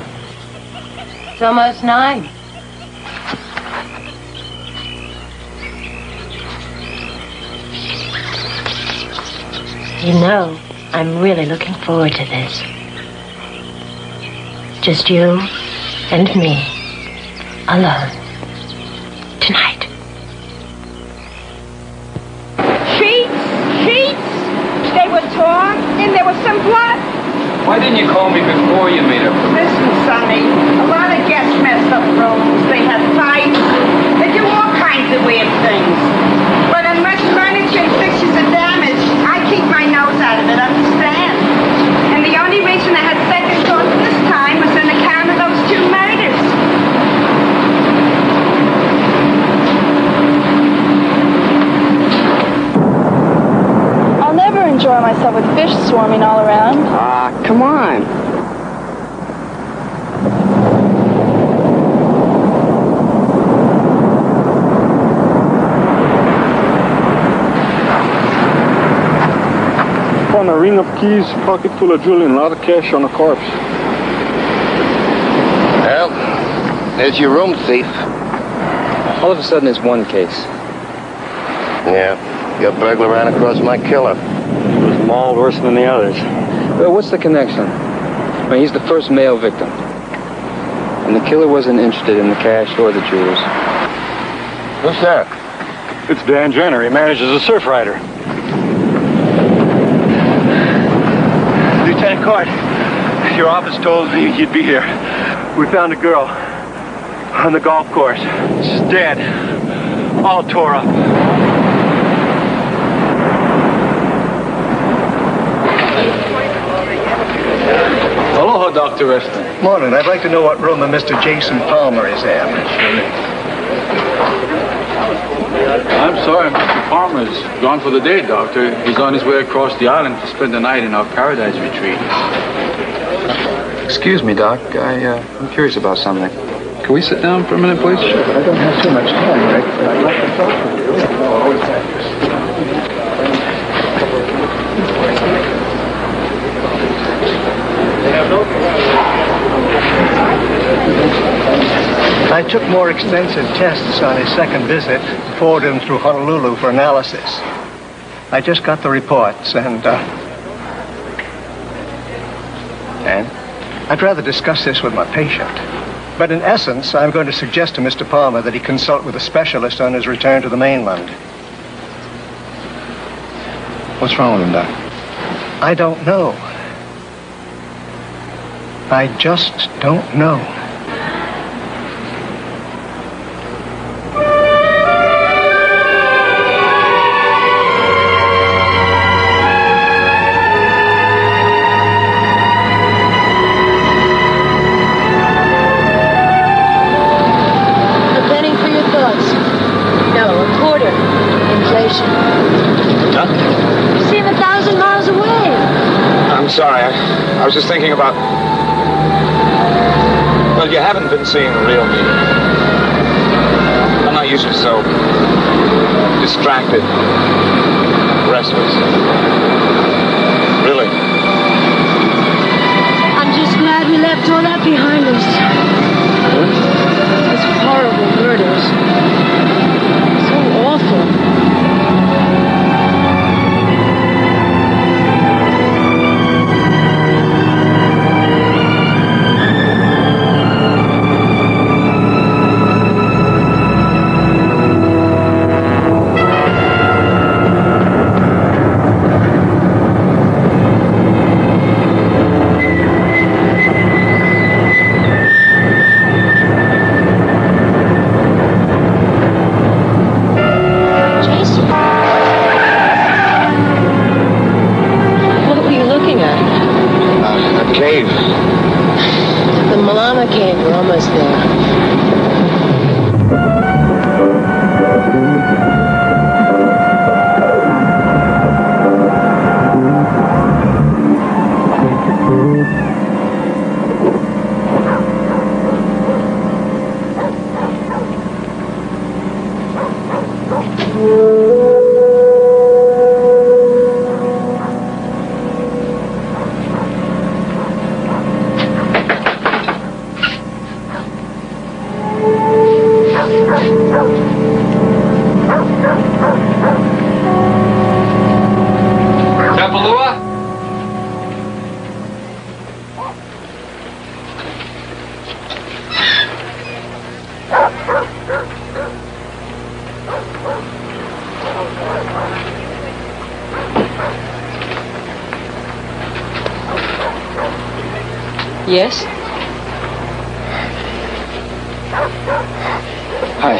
It's almost 9. You know, I'm really looking forward to this. Just you and me, alone, tonight. Sheets! They were torn, and there was some blood. Why didn't you call me before you made up? Listen, Sonny, a lot of guests messed up rooms. They had fights. They do all kinds of weird things. But unless furniture and fixtures are damaged, I keep my nose out of it, understand? And the only reason I had second thoughts this time was on account of those 2 murders. I'll never enjoy myself with fish swarming all around. Ah, come on. On a ring of keys, pocket full of jewelry, and a lot of cash on a corpse. Well, there's your room, thief. All of a sudden, there's one case. Yeah, your burglar ran across my killer. He was mauled worse than the others. Well, what's the connection? I mean, he's the first male victim. And the killer wasn't interested in the cash or the jewels. Who's that? It's Dan Jenner. He manages a surf rider. Lieutenant Court, your office told me you'd be here. We found a girl on the golf course. She's dead. All tore up. Aloha, Dr. Weston. Morning. I'd like to know what room a Mr. Jason Palmer is in. I'm sorry, Mr. Palmer's gone for the day, Doctor. He's on his way across the island to spend the night in our paradise retreat. Excuse me, Doc. I'm curious about something. Can we sit down for a minute, please? Sure, I don't have too much time, Rick, but I'd like to talk with you. I took more extensive tests on his second visit, forwarded him through Honolulu for analysis. I just got the reports, and I'd rather discuss this with my patient. But in essence, I'm going to suggest to Mr. Palmer that he consult with a specialist on his return to the mainland. What's wrong with him, Doc? I don't know. I just don't know. I'm sorry, I was just thinking about... Well, you haven't been seeing the real me. I'm not usually so distracted, restless. Really. I'm just glad we left all that behind us. Those horrible murders. So awful. Yes? Hi.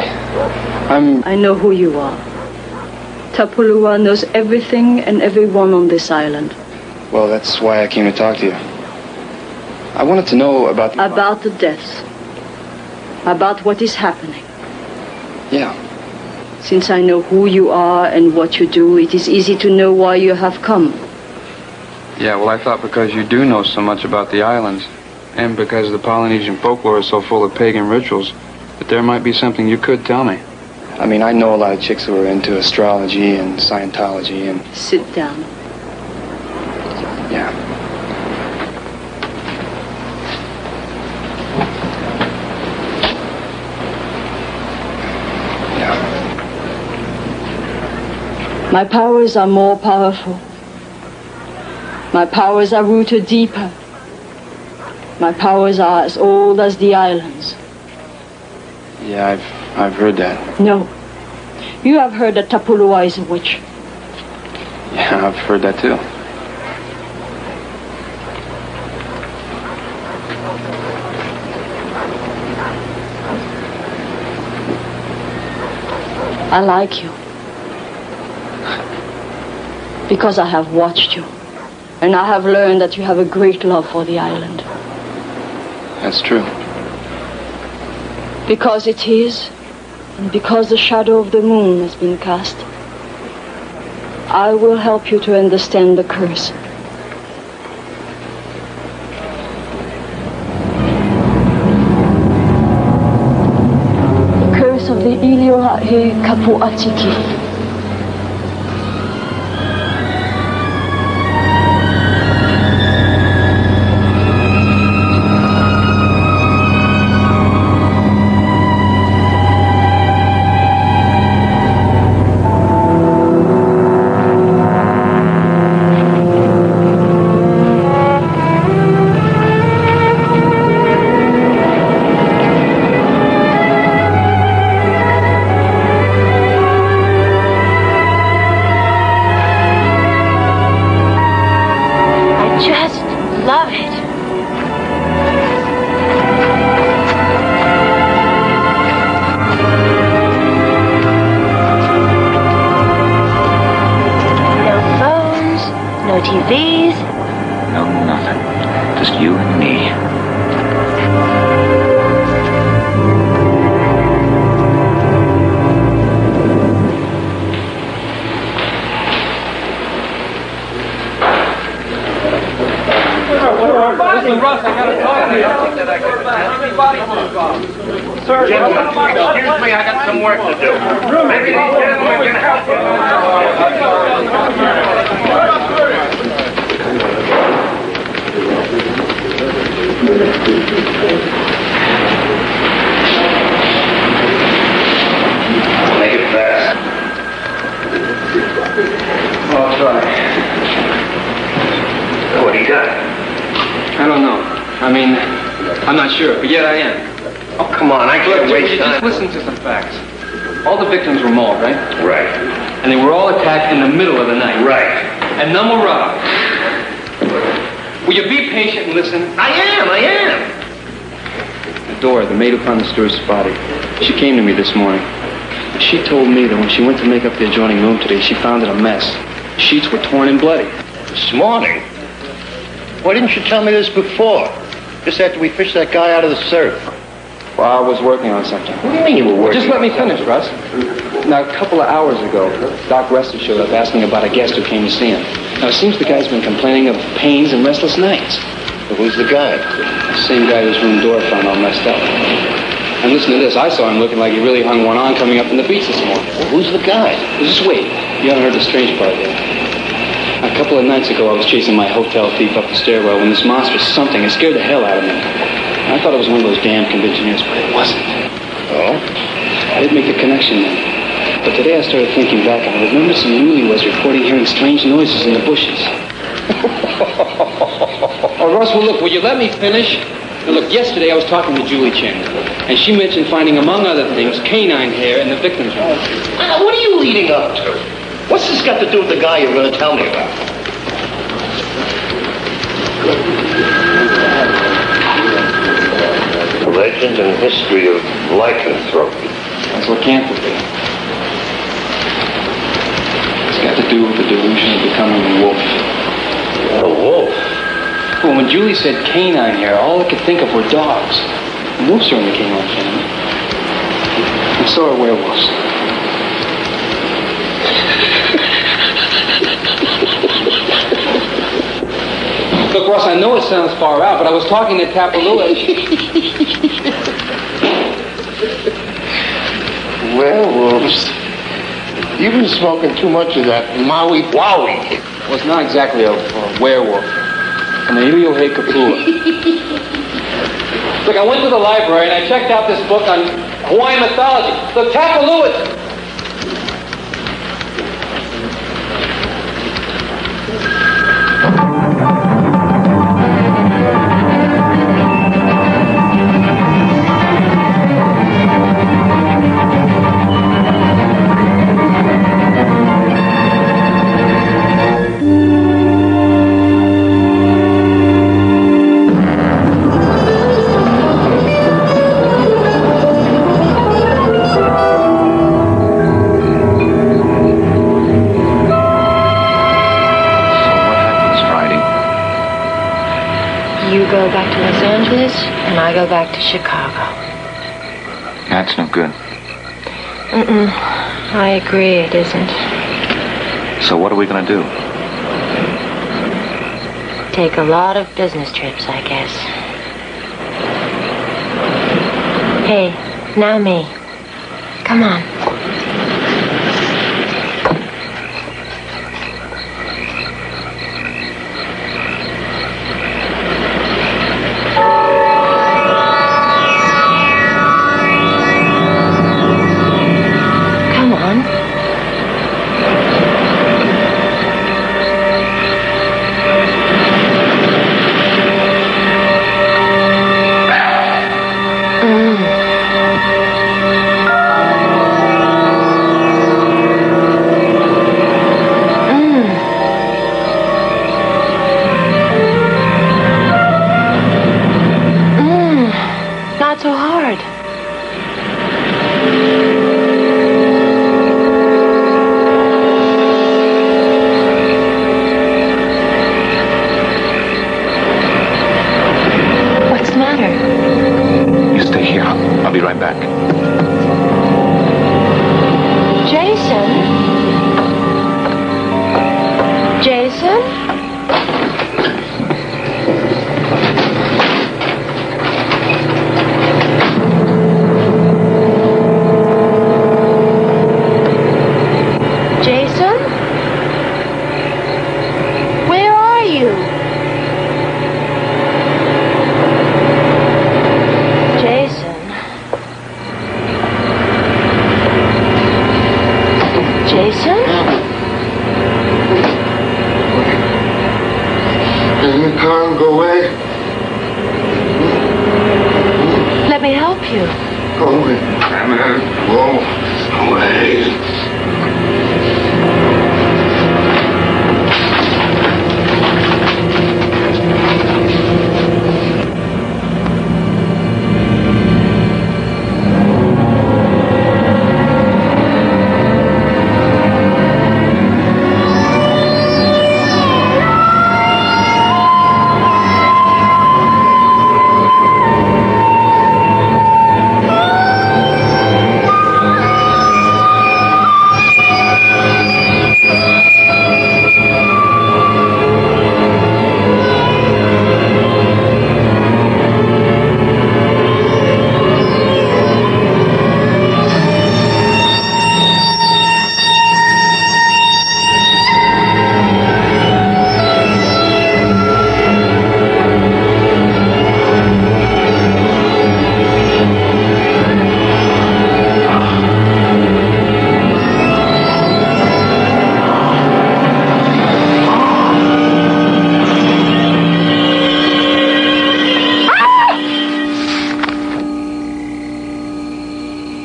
I know who you are. Tapulua knows everything and everyone on this island. Well, that's why I came to talk to you. I wanted to know about the... About the deaths. About what is happening. Yeah. Since I know who you are and what you do, it is easy to know why you have come. Yeah, well, I thought because you do know so much about the islands, and because the Polynesian folklore is so full of pagan rituals, that there might be something you could tell me. I mean, I know a lot of chicks who are into astrology and Scientology and... Sit down. Yeah. My powers are more powerful. My powers are rooted deeper. My powers are as old as the islands. Yeah, I've heard that. No. You have heard that Tapulua is a witch. Yeah, I've heard that too. I like you. Because I have watched you. And I have learned that you have a great love for the island. That's true. Because it is, and because the shadow of the moon has been cast, I will help you to understand the curse. The curse of the Iliohae Kapuatiki. Excuse me, I got some work to do. Maybe these gentlemen can help you. Make it fast. I'll try. What do you got? I don't know. I mean, I'm not sure, but yet I am. Oh, come on, I can't waste time. Just listen to some facts. All the victims were mauled, right? Right. And they were all attacked in the middle of the night. Right. And none were robbed. Will you be patient and listen? I am. The door, the maid who found the steward's body, she came to me this morning. She told me that when she went to make up the adjoining room today, she found it a mess. The sheets were torn and bloody. This morning? Why didn't you tell me this before? Just after we fished that guy out of the surf. Well, I was working on something. What do you mean you were working? Just let me finish, Russ. Now, a couple of hours ago, Doc Reston showed up asking about a guest who came to see him. Now, it seems the guy's been complaining of pains and restless nights. But who's the guy? The same guy whose room door found all messed up. And listen to this. I saw him looking like he really hung one on coming up in the beach this morning. Well, who's the guy? Just wait. You haven't heard the strange part yet. A couple of nights ago, I was chasing my hotel thief up the stairwell when this monstrous something, it scared the hell out of me. I thought it was one of those damn conventioneers, but it wasn't. Oh? I didn't make the connection then. But today I started thinking back, and I remembered some newlyweds reporting hearing strange noises in the bushes. Oh, Russ, well, look, will you let me finish? Now, look, yesterday I was talking to Julie Chen, and she mentioned finding, among other things, canine hair in the victim's room. What are you leading up to? What's this got to do with the guy you're going to tell me about? The legend and history of lycanthropy. That's what can't be. It's got to do with the delusion of becoming a wolf. A wolf? Well, when Julie said canine hair, all I could think of were dogs. And wolves are in the canine family. And so are werewolves. Look, Ross, I know it sounds far out, but I was talking to Tapalua. Werewolves? You've been smoking too much of that Maui Wowie. Well, it's not exactly a werewolf. An Iliohe Kapua. Look, I went to the library and I checked out this book on Hawaiian mythology. Look, Tapalua. And I go back to Chicago. That's no good. I agree, it isn't. So what are we going to do? Take a lot of business trips, I guess. Hey, now me. Come on.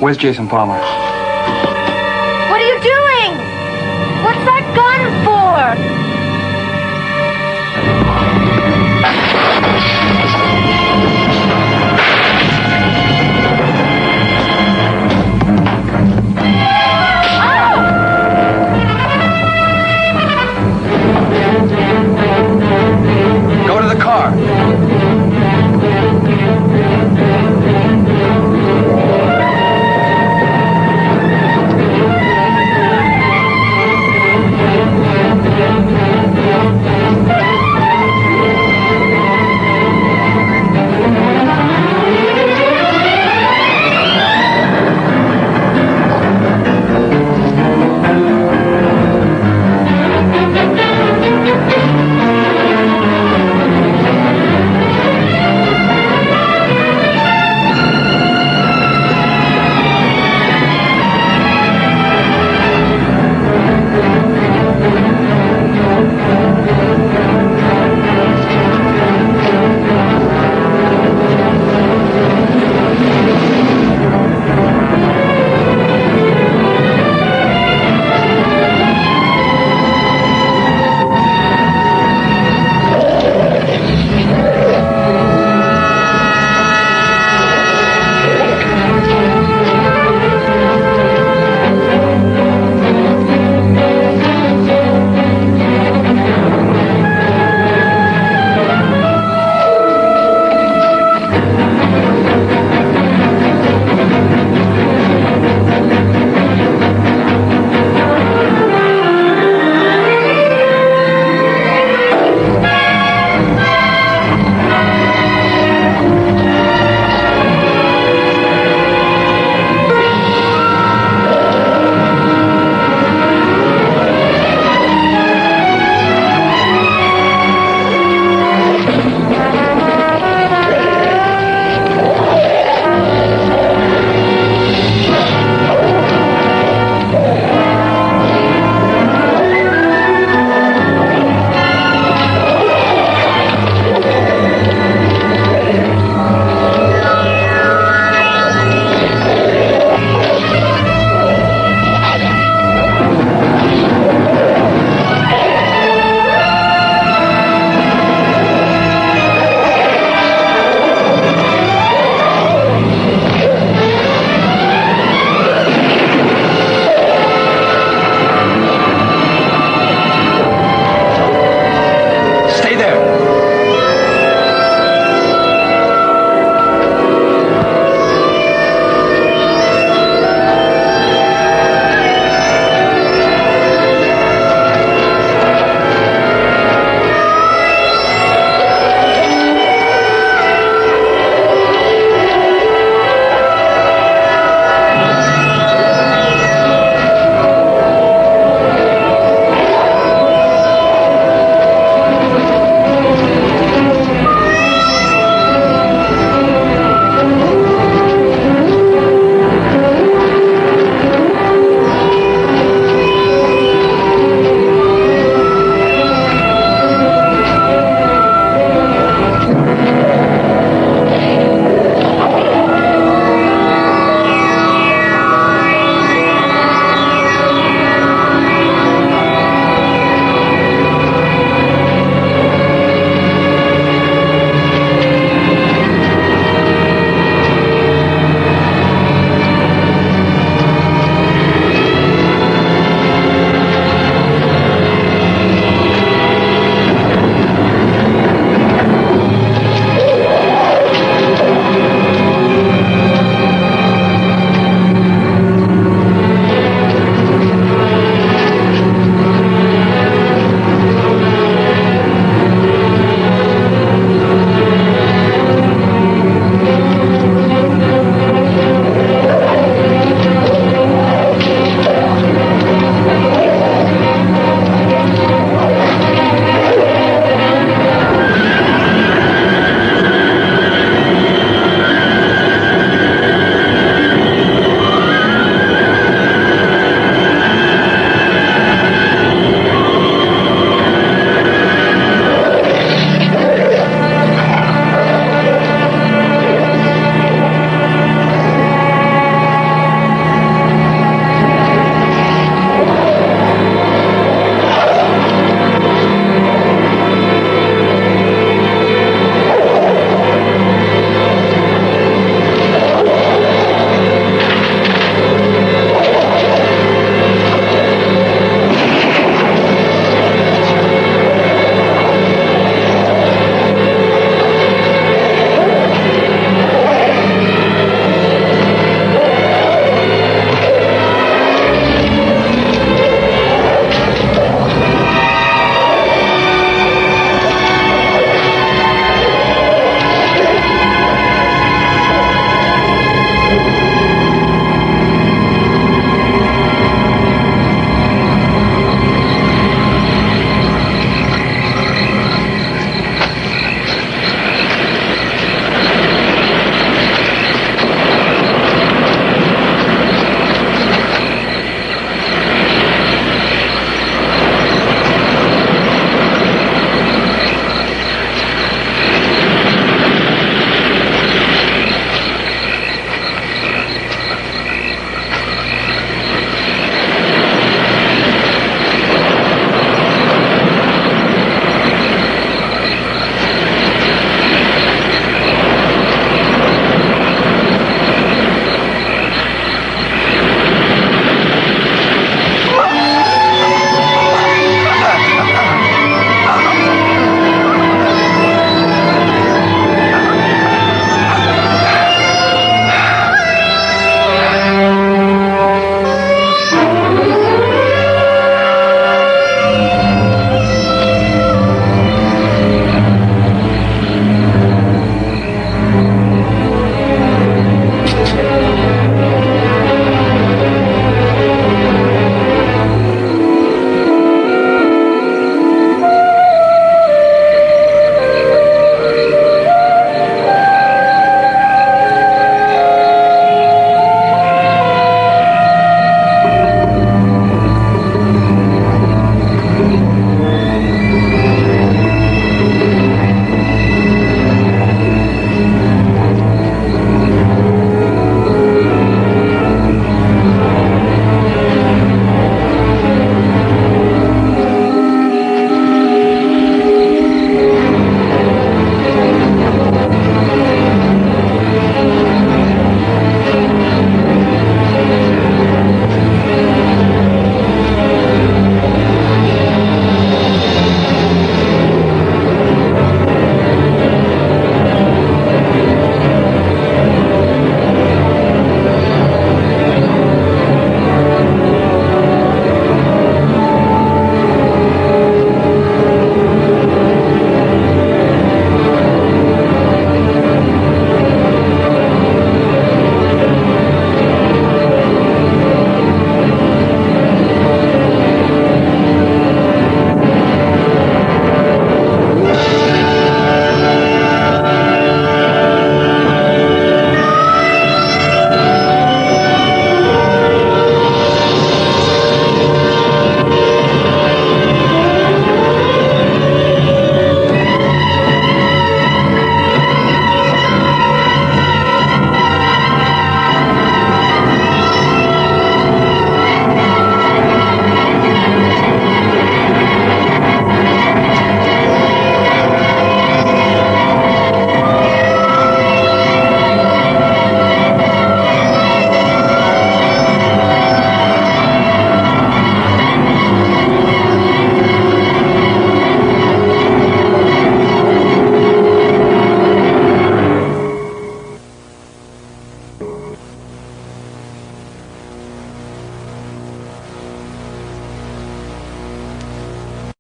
Where's Jason Palmer?